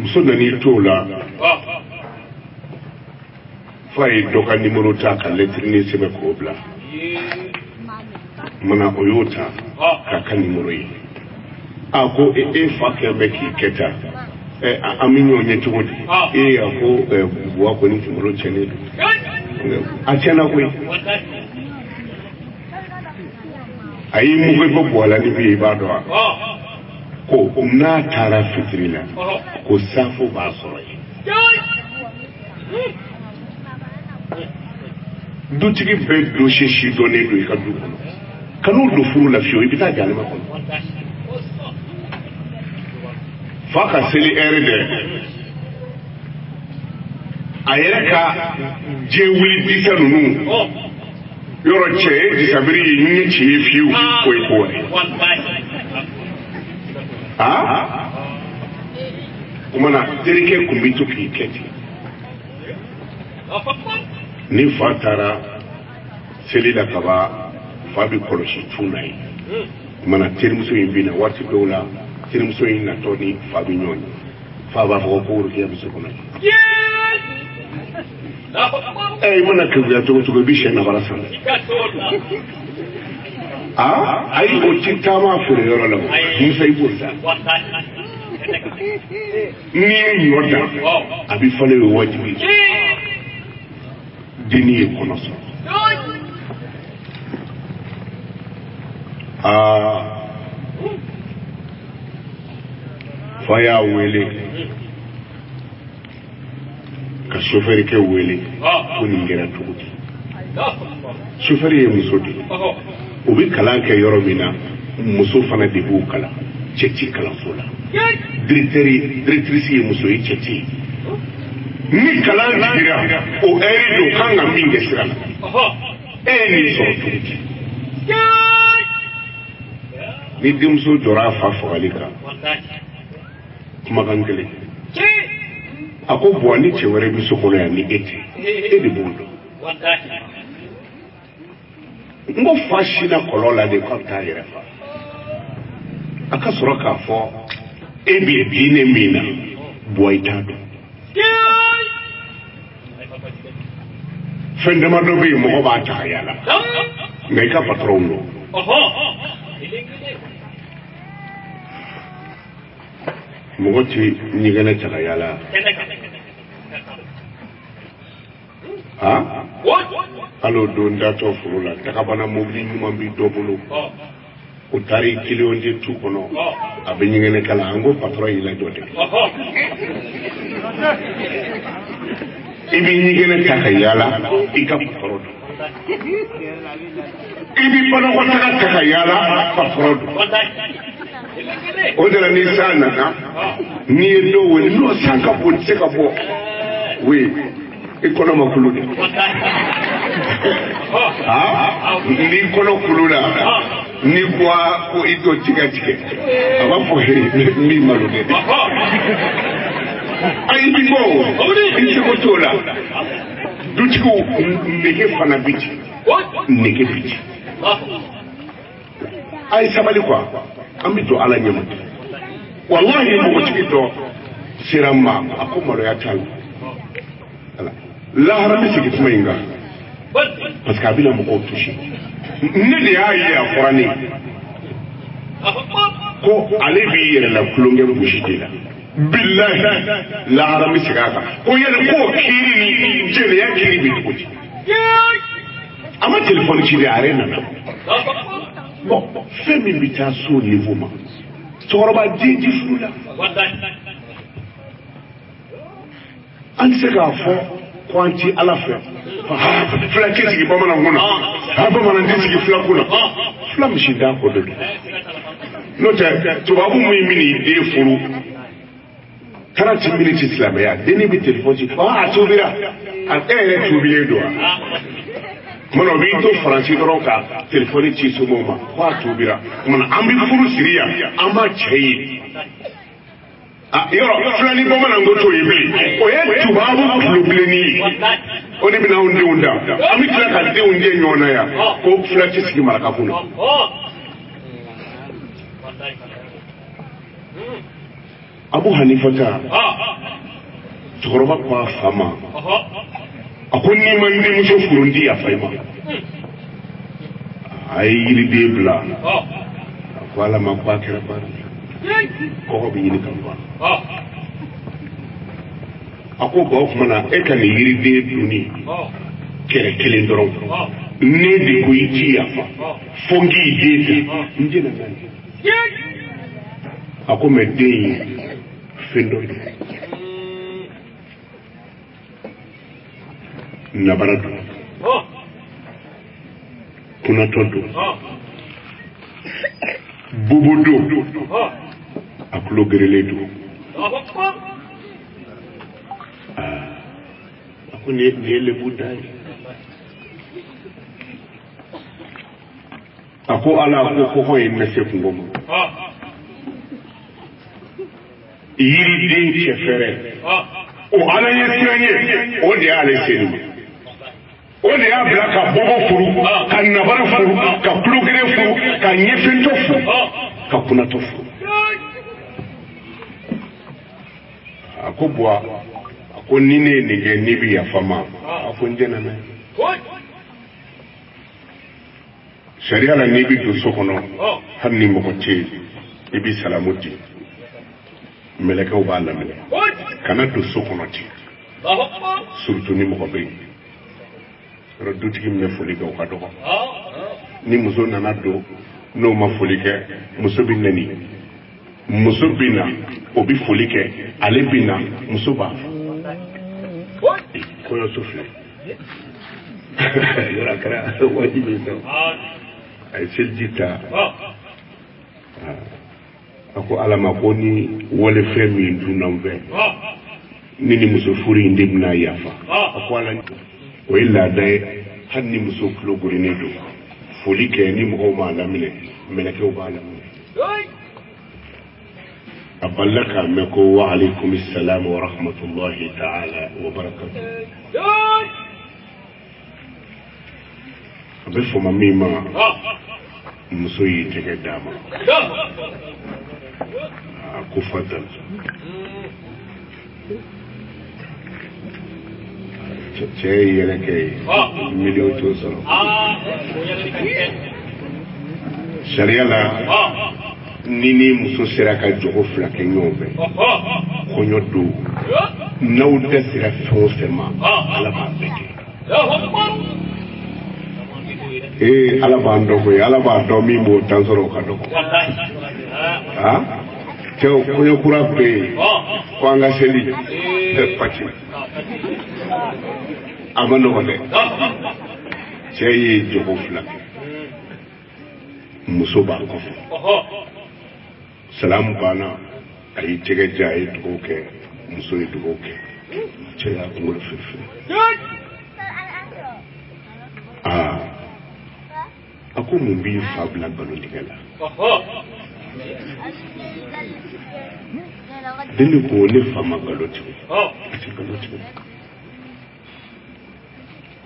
Musonani Tola. Fai Doka Nimurota, Letrini Sebekobla. Mana Oyota, Kakanimuri. Ako e fake Becky Keta. Aminyo Netwood, ako walk on tomorrow channel. Achana way. I move a bola and be Badwa. Ko na Tara Fitrina, ko Safo Basoi. Do to give bed do she donate to Kadu. Canu do fool of you if it's a Galima. Faka Silly Erede Ayaka Jewel Disanu. You're a chair, disabri, if you wait for it. Ah? Umana, Derike Kumito Kiketi Nifatara Selida Kaba Fabi Koroshi Tunai. Umana Terimuso in Bina, what to go now? Terimuso in Natoni Fabignon. Faba Hoko Giabsona. Hey, Monaco, we are to go to Bishan of Alasan. Ah, I go Chitama for your own. You say, near your dam. I'll be following what you Dini Konoso. Fire willing. Chauffeur ke wele ko ningera tukuti chauffeur ye musodi obi kala ke yoromina muso fana debu kala chechi kala fola directrice ye muso ye chechi ni kala ngira o erido kanga minge sirana ni so tukuti ni dimso jora fa foalika kuma kangele ako bwani chewere bisokono ya ni edi bundo ngo fashina kolola de kota yerefa akasoro ka fo ebi bine mina boitado fende madobe mo ba ta yala ngai ka patrono Mogoti nigana chakayala. Ah? What? Hello, don't that of Rula. Takabana moving human be double. Utari kilonje tukono. Abenyene kalango patro ila dote. Ibi nigana chakayala. Ika patro. Ibi pano kotaka chakayala patro. Odela ni sana na ni do we no sanka po tseka po we ikono makuludi ni kono kulula ni kwa ko ito tika abapo ni malude ai bibo ni ko tola dutiko neke fana biti neke biti ai sabali kwa ambito ala nyama wallahi mo tikito sirama akomoro ya talo la harami sikituma inga parce que abila mo tushi nidi ayi ya qurani ko ali bi yere la kulonge bu shidila billahi la harami sikata ko yere ko kiri jele ya kiri bi ko ama telefone ci di arena na bon femme invitation au niveau ma soroba didi fula an se ka fɔ kwanti ala fɛ fila cɛ sigi bamanan kunna bamanan tɛ sigi fila kunna fila misi da ko de don n'o tɛ tubabu min bɛn'i den furu 30 minutes silamɛya denni bɛ telefɔni ci a tubira a yɛrɛ tubilen don wa kumana o b'i to faransi dɔrɔn ka telefɔni ci somɔgɔw ma ko a tubira kumana an bɛ furu siri yan an b'a cɛ ye yɔrɔ filani bamanan ko t'o ye bilen o ye tubabu kulobilenni ye o de bɛna anw denw da an bɛ tila ka denw den ɲɔgɔn na yan ko fila tɛ sigi marakafo la Abu Hanifata cɛkɔrɔba ko a fa ma a ko n'i ma n denmuso furu n di yafa i ma a ye yiriden bila a ko ala ma ko a kɛra baara kɔgɔ bɛ ɲini ka ban a ko ba o tuma na e ka nin yiriden dunni kɛrɛ kelen dɔrɔn ne de ko i ti yafa fo n k'i den ta n jɛna n'a ye a ko mɛ den ye fɛn dɔ ye nabara don kunatɔ don bobo don a tulo gerelen don a ko nin ye lebu da ye a ko ala ko kɔgɔ ye n lase kungo ma yiriden cɛ fɛrɛ o ala ye fɛn ye o de y'ale seli ma o de y'a bila ka bɔbɔ furu ka nabara furu ka kulogere furu ka ɲɛfɛntɔ furu ka kunatɔ furu a ko buwa a ko ni ne ye nin kɛ n'i bɛ yafa ma a ko n jɛna n'a ye sariya la n'i bɛ don so kɔnɔ hali ni mɔgɔ tɛ yen i bɛ salamu di mɛlɛkɛw b'a laminɛ kana don so kɔnɔ ten surtout ni mɔgɔ bɛ yen yɔrɔ dutigi min bɛ foli kɛ o ka dɔgɔ ni muso nana don n'o ma foli kɛ muso bɛ nɛni muso bɛ na o bɛ foli kɛ ale bɛ na muso b'a fɔ kɔɲɔso filɛ yɔrɔ a kɛra wajibi ye a ye seliji ta a ko ala ma ko ni wale fɛn min dunnan fɛ ni ni muso furu in de bɛna yafa a ko ala o ye laada ye hali ni muso tulo gorinen don foli kɛ ni mɔgɔw b'a laminɛ mɛlɛkɛw b'a laminɛ a balila k'a mɛn ko wa alaikum salam wa rahmatullahi ta'ala wa barakatuh a bɛ fama min ma muso y'i tɛgɛ d'a ma a ko fadal cɛ ye yɛrɛ kɛ ye miliɲɔn t'o sɔrɔ sariya la ni ni muso sera ka jogo fila kɛ ɲɔgɔn fɛ kɔɲɔ don n'aw dɛsɛra fɛn o fɛn ma ala b'a bɛɛ kɛ ala b'an dɔn koyi ala b'a dɔn min b'o tan sɔrɔ o ka dɔgɔ cɛw kɔɲɔ kura bɛ yen ko an ka seli pati a ma nɔgɔ dɛ cɛ ye jogo fila kɛ muso b'a kɔfɛ salamu banna a y'i tɛgɛ ja a ye dugawu kɛ muso ye dugawu kɛ cɛ y'a kunkolo firifiri a ko mun b'i fa bila nkalontigɛ la denni ko ne fa ma nkalon tigɛ a tɛ nkalon tigɛ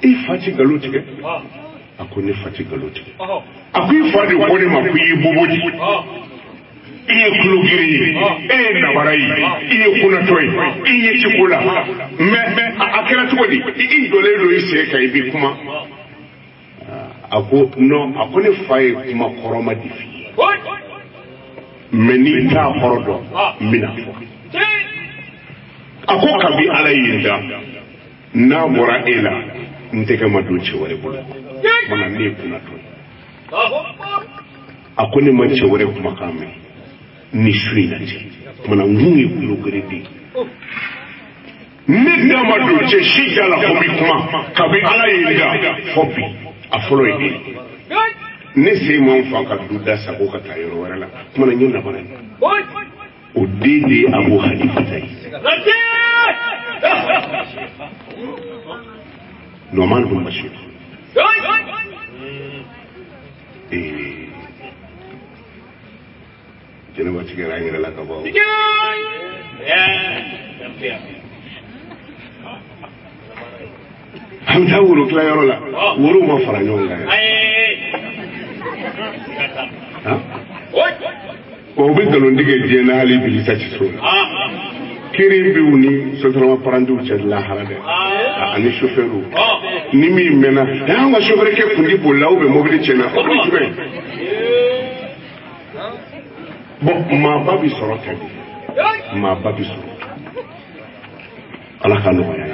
i fa ti nkalon tigɛ a ko ne fa ti nkalon tigɛ a ko i fa de ko ne ma ko i ye bobo di i ye kulogiri ye e ye nabara ye i ye kunatɔ ye i ye ciko la mɛ a kɛra cogo di i jɔlen don i sen kan i bɛ kuma a ko non a ko ne fa ye kuma kɔrɔma di f'i ye mɛ n'i t'a kɔrɔ dɔn n bɛna fɔ a ko kabi ala ye n da n'a bɔra e la n tɛgɛ ma don cɛ wɛrɛ bolo mana ne ye kunatɔ ye a ko ne ma cɛ wɛrɛ kumakan mɛn ni su in na ten mana n kun ye kulogere de ye ni damado cɛ si jala fo bi kuma kabi ala ye da fo bi a fɔlɔ ye ne se man fa ka du da sago ka taa yɔrɔ wɛrɛ la kuma na ɲɛ nabara ye o den de ye Abu Hanifa ta ye Nu'man bin Bashir jɛnɛba tigɛra an yɛrɛ la ka bɔ an bɛ taa woro tilayɔrɔ la woro ma fara ɲɔgɔn kan o bɛ nkalontigɛ diɲɛ na hali Bilisa ci so la kiri biw ni sotarama parantiw cɛ lahara dɛ ani chauffeur ni min mɛnna an ka chauffeur kɛ kundi bolila ou bien mobili tiɲɛna o bɛ jumɛn bon maaba bi sɔrɔ ka di maaba bi sɔrɔ ala ka nɔgɔya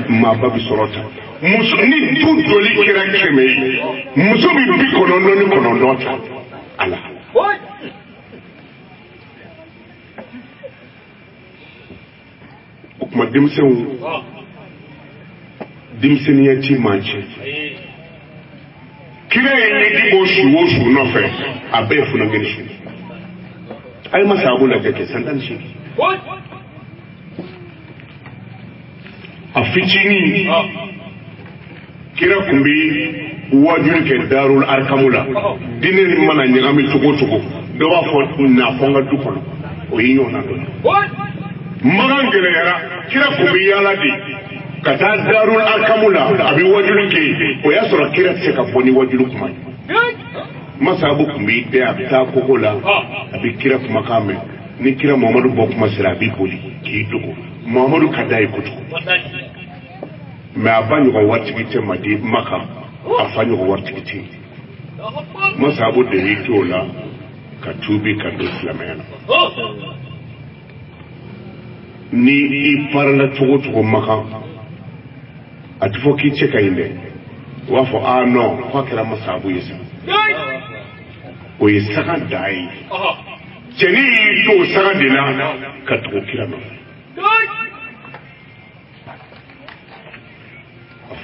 maaba bi sɔrɔ ta muso ni du joli kɛra 100 ye muso bi 99 ta ala o kuma denmisɛnniya ti man cɛ kira ye ɲɛji bɔ su o su nɔfɛ a bɛɛ ye funangɛni su a ye masa abu lajɛ kɛ san 18 a fitinin kira kun bɛ wajuli kɛ darul arkamu la diinɛ mana ɲagami cogo cogo dɔ b'a fɔ na fɔ n ka du kɔnɔ o ye ɲɔgɔnna dɔ magan gɛlɛyara kira kun bɛ yaala de ka taa darul arkamu la a bɛ wajuli kɛ o y'a sɔrɔ kira tɛ se ka bɔ ni wajuli kuma ye masa abu kun bɛ dɛ a bɛ taa koko la a bɛ kira kumakan mɛn ni kira Muhamadu bɔ kuma sera a bɛ boli k'i dogo Muhamadu ka da ye kojugu mais a ba ɲɔgɔn waritigi tɛ Maka a fa ɲɔgɔn waritigi tɛ masa abu de y'i to o la ka tuubi ka don silamɛya la ni i parala cogo cogo Maka a tɛ fɔ k'i cɛ ka ɲi dɛ o b'a fɔ ah non k'a kɛra masa abu ye sa o ye saga da ye cɛni y'i to o saga de la ka tugu kira nɔfɛ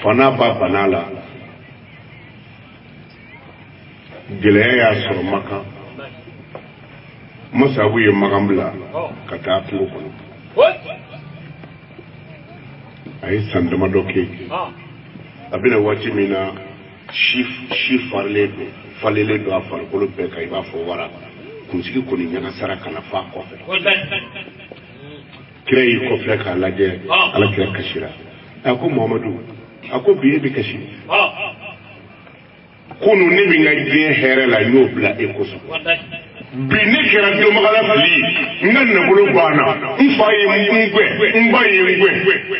fana ba bana la gɛlɛya y'a sɔrɔ Maka masa abu ye Makan bila ka taa kungo kɔnɔ a ye san damadɔ kɛ a bɛna waati min na si falelen don a farikolo bɛɛ kan i b'a fɔ wara kunsigi kɔni ɲagasara kana fa kɔfɛ kira y'i kɔfɛ k'a lajɛ ala kira kasira a ko Muhamadu a ko bi e bɛ kasi kunu ne bɛ n ka diɲɛ hɛrɛ la n y'o bila e kosɔn bi ne kɛra dɔnbagala fili n ka nafolo banna n fa ye n gwɛ n ba ye n gwɛ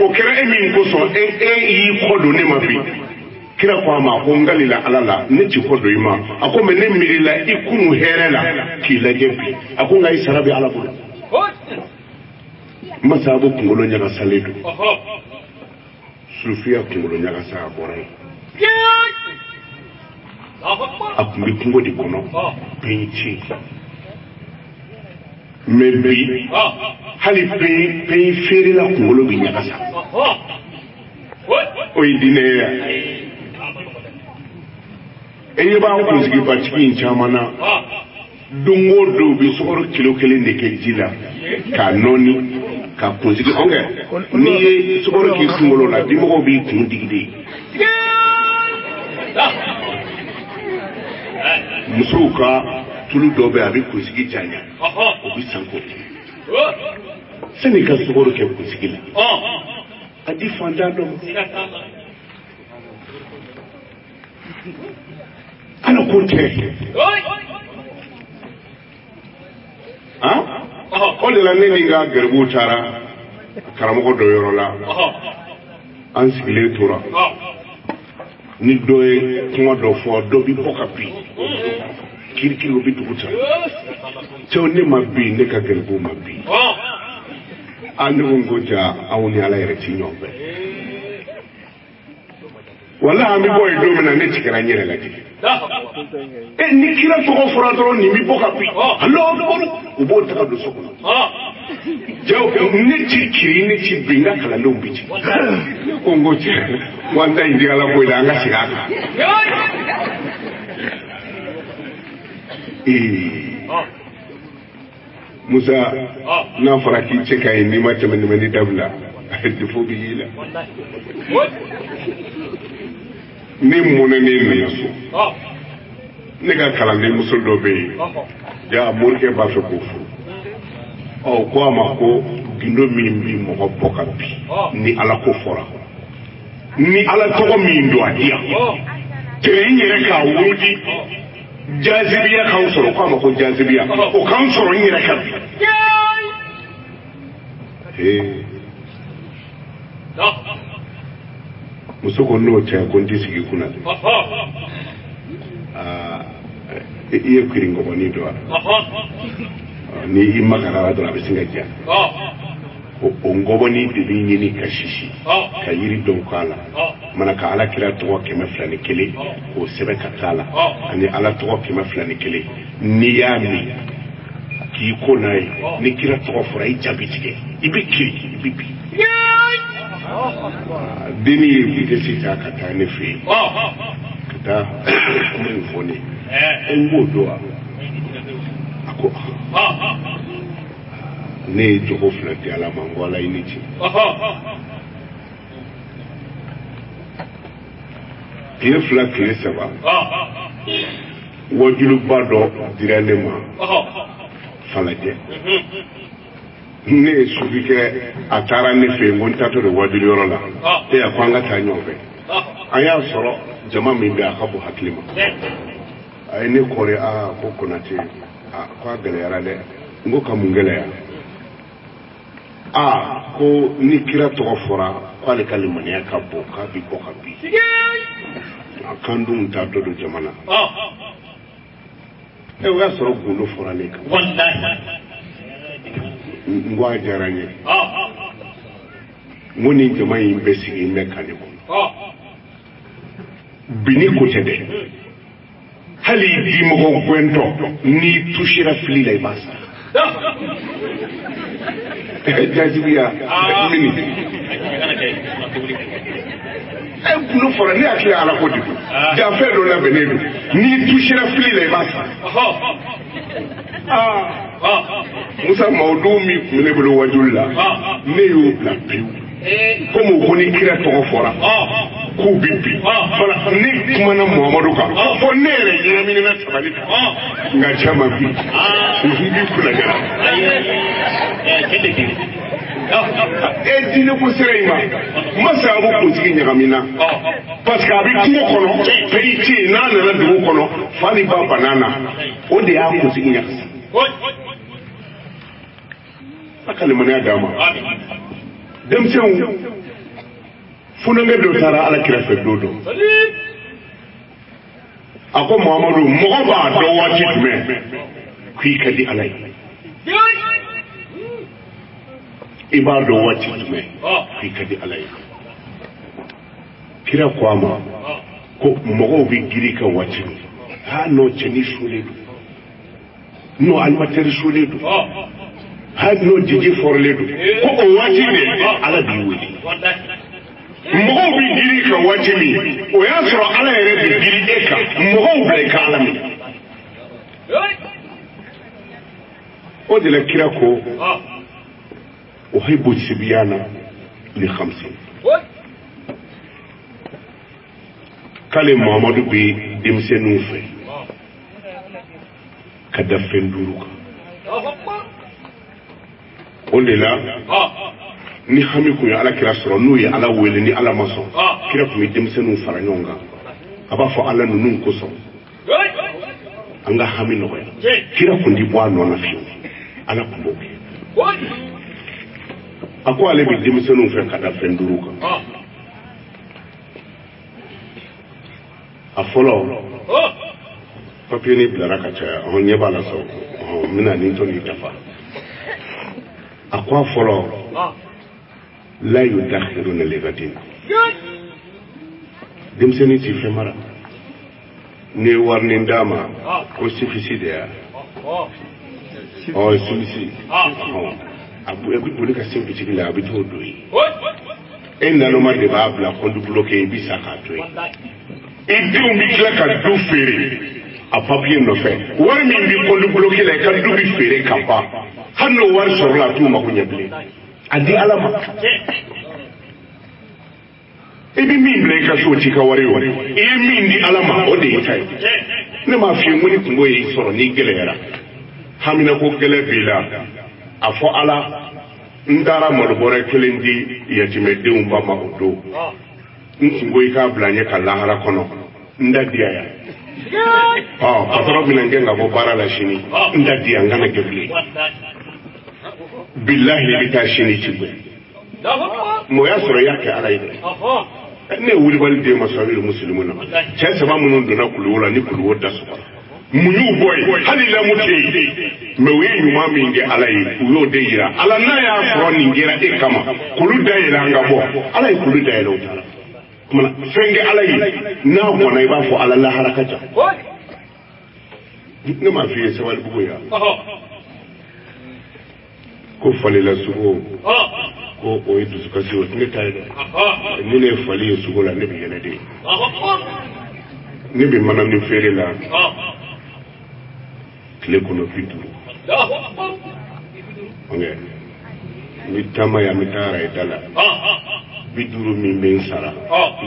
o kɛra e min kosɔn e y'i kɔ don ne ma bi kira ko a ma ko n galila ala la ne ti kɔ don i ma a ko mɛ ne miirila i kunu hɛrɛ la k'i lajɛ bi a ko nka i sara bɛ ala bolo masa abu kunkolo ɲagasalen don sufiya kunkolo ɲagasa a bɔra yen a kun bɛ kungo de kɔnɔ bɛn ci mɛ bi hali bɛn feerela kunkolo bɛ ɲagasa o ye diinɛya e ɲɛ b'a kunsigi batigi in caman na don o don bɛ sukaro kilo 1 de kɛ ji la k'a nɔɔni ka kunsigi n'i ye sukaro k'i kunkolo la dimɔgɔw b'i kun digi de musow ka tulu dɔ bɛ a bɛ kunsigi janya o bɛ sanko sani ka sukaro kɛ kunsigi la a di fantan dɔ ala ko tɛ o de la ne ni n ka garibuw taara karamɔgɔ dɔ yɔrɔ la an sigilen tora ni dɔ ye kuma dɔ fɔ dɔ bɛ bɔ ka bin kirikiri o bɛ dugu ta cɛw ne ma bin ne ka garibuw ma bin ne ko n ko ja aw ni ala yɛrɛ ti ɲɔgɔn fɛ wala an bɛ bɔ yen don min na ne tigɛra n yɛrɛ lajɛ ni kira tɔgɔ fɔra dɔrɔn nin bɛ bɔ ka bin Alahu Akbar u b'o ta ka don so kɔnɔ jaw ni ci kiri ni ci binga kala ndo bici ko ngoci wanda indi ala ko da nga sigaka Musa na faraki ce kai ni ma ta mani dabla defo bi yila ni mona ne ne yaso ne ga kala ne musul do be ya morke ba fe ko fu o ko ma ko gindo min bi mo ko bokapi ni ala ko fora ni ala to mi ndo adia te yere ka wudi jazibiya kan soro ko ma ko jazibiya o kan soro yere ka musoko no cha ko ndisigi kuna iye kiringo boni do ni imagara do abesinga ja o ngoboni de nyini kashishi kayiri don kala manaka ala kira to ke maflani kele o sebe katala ani ala to ke maflani kele ni yami ki ko nay ni kira to fura ijabitige ibiki ibibi dini bide sita kata ne fi kata mun foni ngo do ako ne jogo flati ala mangola initi ye flati saba wajulu bado diranema falaje ne subike atara ne fe ngonta to wajulu yorola e akwanga tanyobe aya soro jama min da akabu haklima ay ne kore a ko konate kwa gele yarale ngo kamungele ya ko ni kira to fora kwale kalimani ya kabbo ka bi ko kabi akandun ta to do jamana e wa soro gulo fora ne ka wallahi ngwa jaranye muni jamai mbesi imekane ko bini ko tede hali di mo gwento ni tushira filila ibasa jazibiya mini kuno fora ni akile ala ko dibu da fe do na benedu ni tushira filila ibasa Musa maudumi mlebulu wajulla ne yo blapiu como koni kira to fora ku bibi fala ni kuma na Muhammadu ka fo nere yina mini na tabalika nga chama bi ngi kula gara dine ko sereyma masa abu ko tigi nyagamina parce que abi kumo kono peiti na na du kono fani ba banana o de ya ko tigi nyakasa akale manya dama dem sew funanga do tara ala kira fe dodo ako Muhammadu mo ba do wati tume kwi kadi alai ibado wati tume kwi kadi alai kira kwama ko mo bi giri ka wati ha no cheni shule no almateri shule do ha no jiji forle do ko o wati ne ala biwudi mo bi giri ka wati mi o ya so ala yere bi giri eka mo bi ka ala mi o de la kira ko uhibbu sibyana li 50 kale Muhammadu bi dimsenu fe kada fenduruka o de la ni hami ko ala kira soro no ya ala wele ni ala maso kira ko mi dimsenu fara nyonga aba fo ala nunun ko so anga hami no ya kira ko ndi bwa no na fiu ala ko boke ako ale bi dimsenu fe kada fenduruka a folo papier ni blara ka cha on nyeba la so mina ni to ni tafa akwa folo la yudakhiruna ligadin dimseni ti fe mara ne warni ndama ko sifisi de ya o sifisi abu e bulu ka sin bitigi la abi to do yi en na no ma de ba bla ko du bloquer bi sa ka to yi e di o mi kla ka do fere a papier no fe wari mi bi ko du bloquer la ka du bi fere ka pa hanno war so la tu ma ko nyeble adi alama ebi min ble ka so ti ka wari wari e min di alama o de tai ne ma fi ngoni kungo yi so ni gelera hamina ko gele bila afo ala ndara modbore kelendi yatime deumba ma odo nkungo yi ka blanye ka lahara kono ndadia ya patro binange ngabo bara la shini ndadia ngana geble billahi bita shini tibwe mo ya soro yake ala ide ne wuri bal de masawil muslimuna ce saba munun dona kulwala ni kulwo da su munyu boy halila mutai me we nyuma minge ala yi uyo de yira ala na ya soro ningira e kama kulu da yira ngabo ala yi kulu da yira utala kuma fenge ala yi na ko na iba fo ala la harakata ne ma fiye sawal bugo ya ko falila sugo ko o yidu suka si o tinga tayda ni ne fali sugo la ne bi yana de ne bi manam ni fere la kile kono fitu onge ni tama ya mitara idala biduru min ben sara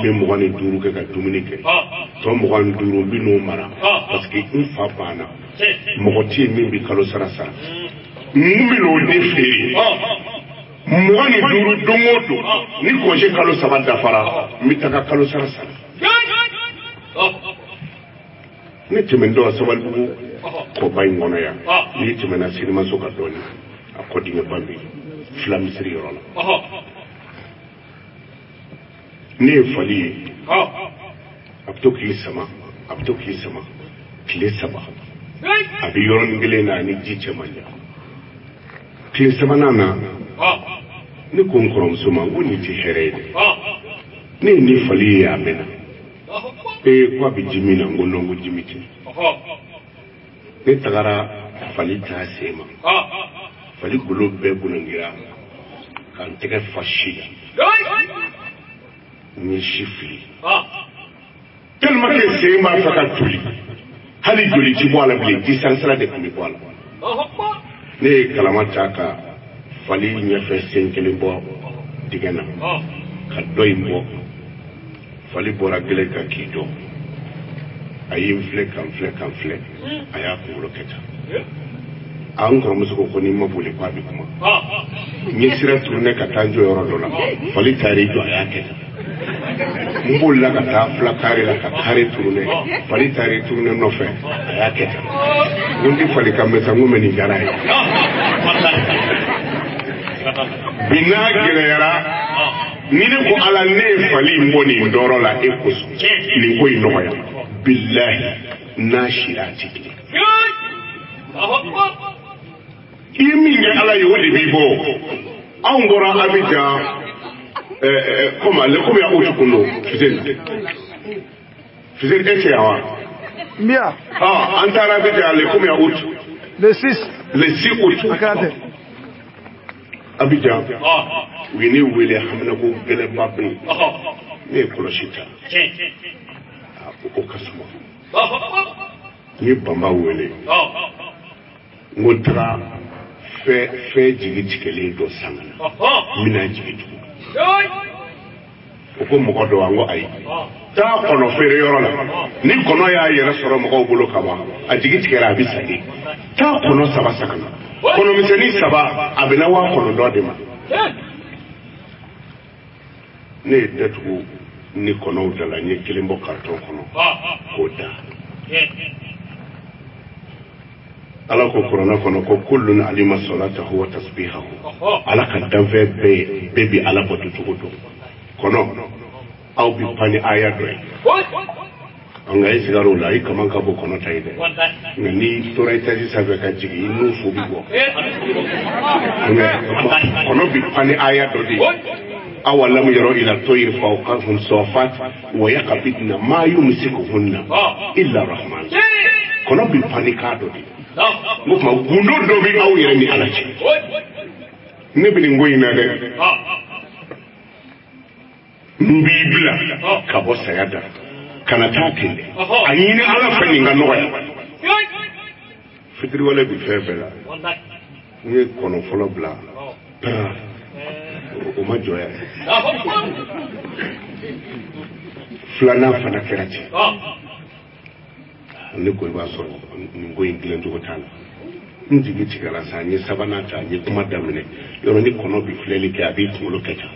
be mo wani duru ke ka dumunike to mo wani duru bi no mara parce que une fois bana mo ti min bi kalo sara sara mumilo de fere mo wani duru dongodo ni ko je kalo saba dafara mitaka kalo sara sara ni timendo sabal bu ko bay ngono ya ni timena sinima so ka doni akodi ne bambi flam siri rola ne fali abto ki sama kile saba abi yoron ngile na ni jiche manja kile sama nana ni kon korom suma woni ti herede ni fali ya mena kwa bijimina ngono jimiti ne tagara fali ta sema fali gulo be bunangira kan tege fashida ni shifli tellement que sema faka tuli hali joli ti boala bile di sansala de kumi boala ne kalamata ka fali nyefe senkele bo digana ka doy bo fali bora gele ka kido ayim flek aya ko loketa an ko musu ko ni mabule kwa bi kuma ni sira tourner ka tanjo yoro dola fali tari do aya keta mbulla ka ta flakari la ka tari tourner fali tari tourner no fe aya keta ngundi fali kameta ngume ni jarai bina gele yara nini ko ala ne fali mboni ndoro la ekoso ni ko inoya billahi nashirati imi nge ala yodi bibo angora abija koma le ko ya utukuno fizen ete yawa Mia. antara abija le ko ya utu Le 6 août akate abija wini wele hamna ko gele babri ne koloshita o kasuma ni bamba wele ngotra fe jigitike do sangana mina jigitu ko mo ko do wango ai ta kono fere yorola ni kono ya yera soro mo ko bulo kama a jigitike ra bisadi ta kono saba sakana kono miseni saba abina wa kono do de ma ne datu ni kono dala ni kilimbo karton kono koda ala ko korona kono ko kullun alima salatahu wa tasbihahu ala kadam fe be ala botu tugodo kono au bi pani aya do anga isigaro la ikaman ka bo kono taide ni to raita ji sabe ka jigi no fu bi go kono bi pani aya do di awalam yaro ila toyir fawqahum sawfat wa yaqbidna ma yumsikuhunna illa rahman kono bi pani ka do di ngoma gundo do bi aw yere ni alaji ne bɛ nin ko in na dɛ n b'i bila ka bɔ saya da kana taa ten dɛ a ɲini ala fɛ nin ka nɔgɔya fitiri wale bi fɛn fɛn la n ye kɔnɔ fɔlɔ bila o ma jɔ yɛrɛ filanan fana kɛra ten ne ko i b'a sɔrɔ nin ko in dilan cogo t'a la n jigi tigɛra sa n ye sabanan ta n ye kuma daminɛ yɔrɔ ni kɔnɔ bi filɛli kɛ a b'i kunkolo kɛ tan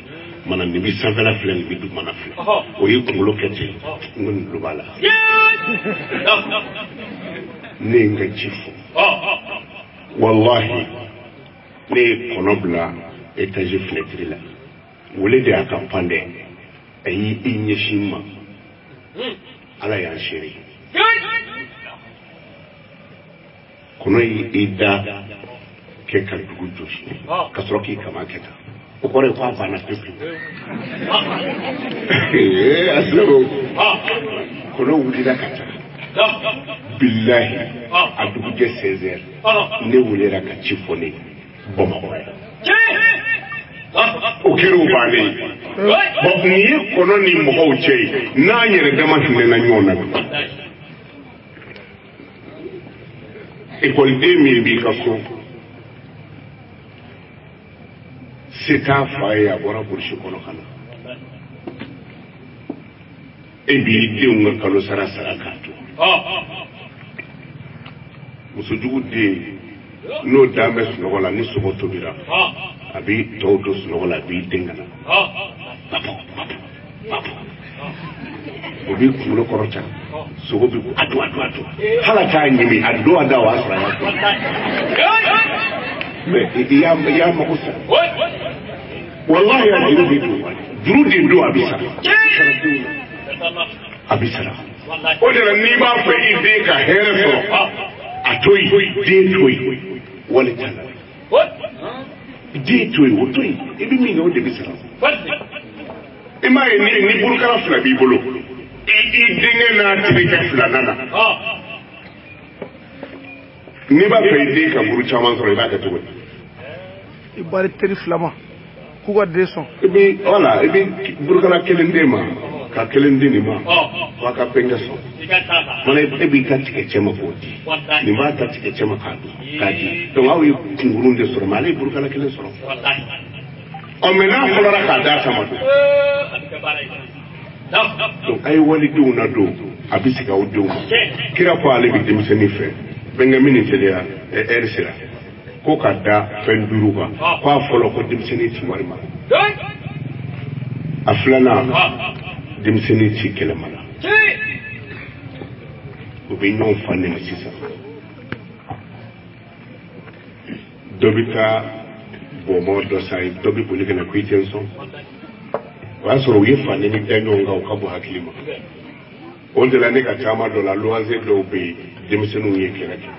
mana nin bi sanfɛla filɛ nin bi dugumana filɛ o ye kunkolo kɛ ten n ko nin tulo b'a la ne ye n ka ci fɔ wallahi ne ye kɔnɔ bila étage fenêtre la wele de y'a ka pan dɛ a y'i ɲɛsin ma ala y'an seere kɔnɔ y'i da kɛ ka dugu jɔsi ka sɔrɔ k'i kama kɛ tan o kɔrɔ ye ko a banna pewu asilamu kɔnɔ wulila ka taa billahi a dugujɛ 16 heures ne welela ka ci fɔ ne bamakɔ o kɛra o bannen bon nin ye kɔnɔ ni mɔgɔw cɛ ye n'an yɛrɛ dama hinɛna ɲɔgɔn na écoleden min b'i ka so se t'a fa ye a bɔra burusi kɔnɔ ka na e b'i denw ka kalo sara sara k'a to musojugu den n'o dan bɛ sunɔgɔ la ni sogo tobira a b'i tɔw to sunɔgɔ la a b'i den ka na o b'i kunkolo kɔrɔta sogo bɛ a to hala k'a ɲimi a don a da o y'a sɔrɔ a y'a to mais i y'a mago sa wallahi a juru de don a bɛ sara a bɛ sara o de la n'i b'a fɛ i den ka hɛrɛ sɔrɔ a to yen den to yen wali t'a la den to yen o to yen i bɛ min kɛ o de bɛ sara i m'a ye ni burukara fila b'i bolo i denkɛ n'a terikɛ filanan na n'i b'a fɛ i den ka buru caman sɔrɔ i b'a kɛ cogo di i bari teri fila ma k'u ka den sɔn i bɛ burukara kelen den ma ka kelen di nin ma f'a ka bɛnkɛ sɔn mana e b'i ka tigɛ cɛ ma k'o di nin b'a ta tigɛ cɛ ma k'a di donc aw ye kunkurun de sɔrɔ mais ale ye burukara kelen sɔrɔ mais n'a fɔlɔra k'a d'a sama don donc a ye walidenw na don a bɛ sigi aw denw ma kira ko ale bɛ denmisɛnnin fɛ bɛnkɛ min nin teliya ɛri sera ko ka da fɛn 5 kan k'a fɔlɔ ko denmisɛnnin ti wari mara a filanan denmisɛnnin ti kɛlɛ mara u bɛ ɲɔgɔn fa nɛmɛ sisan dɔ bɛ taa bɔnbɔn dɔ san dɔ bɛ boli ka na ko i tɛ n sɔn o y'a sɔrɔ u ye fa nɛni da ɲɔgɔn kan u ka bɔ hakili ma o de la ne ka caman dɔ la loisir dɔw bɛ yen denmisɛnninw ye kɛlɛ kɛ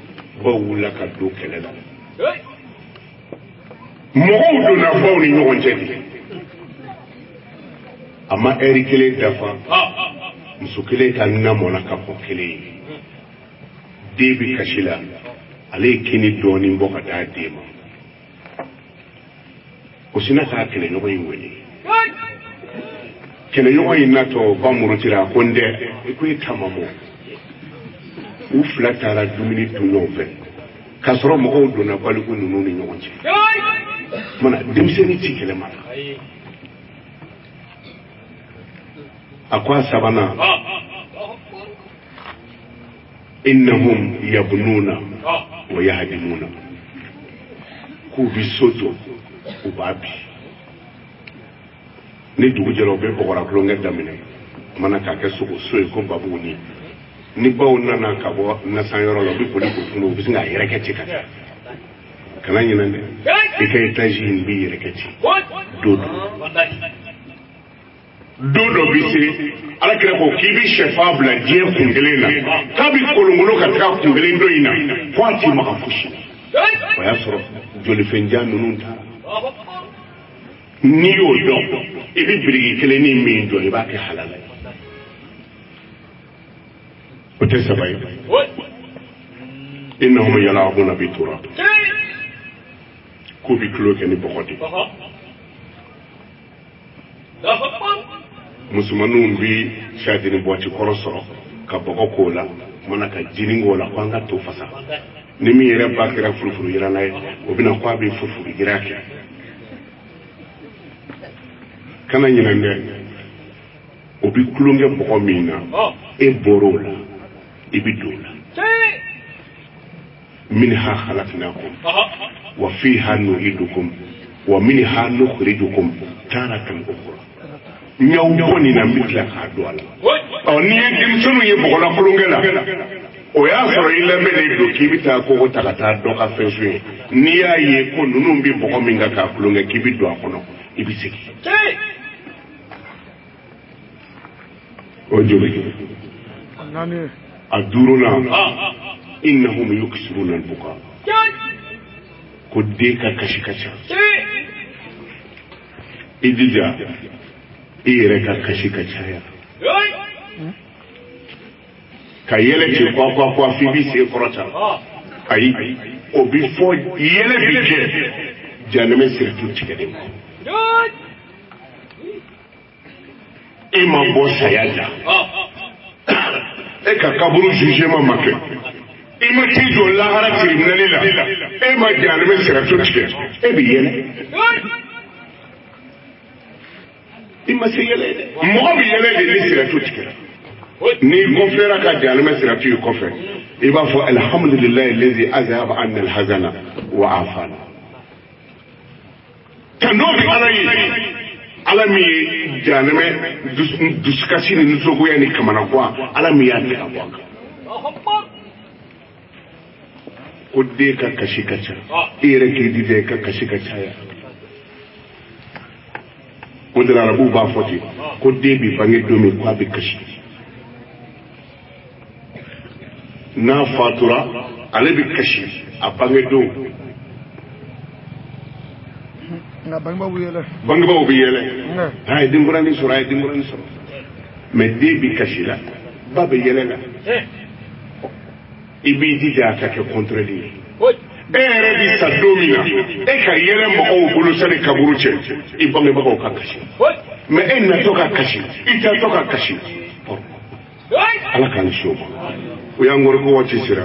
baw wulila ka don kɛlɛ la mɔgɔw donna baw ni ɲɔgɔn cɛ de a ma ɛri kelen dafa muso kelen ka namɔna ka bɔ kelen ye den bɛ kasi la ale ye kini dɔɔnin bɔ ka d'a den ma o sina k'a kɛlɛɲɔgɔn in wele kɛlɛɲɔgɔn in natɔ ba murutira ko n dɛ i ko i taama mɔ u fila taara dumuni dun ɲɔgɔn fɛ k'a sɔrɔ mɔgɔw donna baliku ninnu ni ɲɔgɔn cɛ mana denmisɛnnin ti kɛlɛ mara a ko a sabanan innahum yabnuna wa yahdimuna k'u bi so jɔ u b'a bi ni dugu jɛra u bɛ bɔgɔra kulonkɛ daminɛ mana k'a kɛ sogo so ye ko babuguni ni baw nana ka bɔ nasanyɔrɔ la u bɛ boli k'u funu u bɛ sin k'a yɛrɛkɛ ci ka taa kana ɲinɛ dɛ i ka étage in b'i yɛrɛkɛ ci don dɔ bɛ se ala kira ko k'i bɛ sɛfan bila diɲɛ kun kelen na k'a bɛ kolonkolon ka taga kun kelen dɔ in na fo a t'i maga fosi o y'a sɔrɔ jolifɛnjan ninnu taara n'i y'o dɔn i bɛ biriki kelen ni min jɔ i b'a kɛ halala o tɛ saba ye innahum yal'abuna biturab ko bi kilo kɛ ni bɔgɔ de musomaninw bi sadini bɔti kɔrɔ sɔrɔ ka bɔgɔ k'o la mana ka jinin k'o la ko an ka to fasa ni min yɛrɛ ba kɛra furufuru yiranna ye o bɛna ko a bɛ furufuru yira kɛ kana ɲinɛ dɛ o bi kulonkɛ bɔgɔ min na e bɔr'o la i bi don o la minha khalaqnakum wa fiha nu'idukum wa minha nukhrijukum taratan ukhra nyaw boni na mitla ka do ala o ni dimsunu ye bogola kulonkɛ la o y'a sɔrɔ i lamɛnni don k'i bi taa kogo ta ka taa dɔ ka fɛn so ye n'i y'a ye ko ninnu bi bɔgɔ min kan k'a kulonkɛ k'i bi don a kɔnɔ i bi segin o joli a duurunan innahum yuksiruna al-buka ko den ka kasi ka ca i jija i yɛrɛ ka kasi ka caya ka yɛlɛ k'i kwa f'i b'i sen kɔrɔta ayi o bi fɔ yɛlɛ bi kɛ janɛmɛ siratu tigɛlen ma e ma bɔ saya la e ka kaburu jugement ma kɛ i ma t'i jɔ lahara tribunali la e ma janɛmɛ siratu tigɛ e bi yɛlɛ i ma se yɛlɛ dɛ mɔgɔ bi yɛlɛ de ni siratu tigɛra n'i kɔfɛra ka janɛmɛ siratu ye kɔfɛ i b'a fɔ alhamdulillahi allazi azhaba anna alhazana wa afana tando bi ala ye ala min ye janɛmɛ dusukasi ni nisɔngoya ni kamanaguwa ala min y'a tigɛ ka bɔ a kan ko den ka kasi ka ca i yɛrɛ k'i dija i ka kasi ka caya o de la arabuw b'a fɔ ten ko den bi bange don min ko a bɛ kasi n'a fatura ale bɛ kasi a bange don nka bangebaaw bɛ yɛlɛ bangebaaw bɛ yɛlɛ a ye denkurani sɔrɔ a ye denkurani sɔrɔ mɛ den bi kasi la ba bɛ yɛlɛ la i b'i jija a ka kɛ kɔntrɛli ye e yɛrɛ bi sa don min na e ka yɛlɛ mɔgɔw bolo sani kaburu cɛ i bangebagaw ka kasi mɛ e natɔ ka kasi i tatɔ ka kasi ala k'an si o ma o y'an kɔrɔ ko waati sera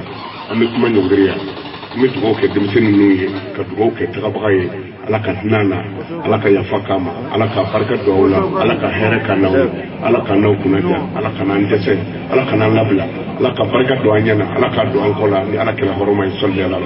an bɛ kuma ɲɔngiriya an bɛ dugawu kɛ denmisɛnnin ninnu ye ka dugawu kɛ tagabaga ye ala ka hinɛ na ala ka yafa k'a ma ala ka barika don aw la ala ka hɛrɛ k'an n'aw ye ala ka n'aw kunnaja ala ka n'an dɛsɛ ala ka n'an labila ala ka barika don an ɲɛ na ala ka don an kɔ la ni ala kɛra hɔrɔma ye sɔli ala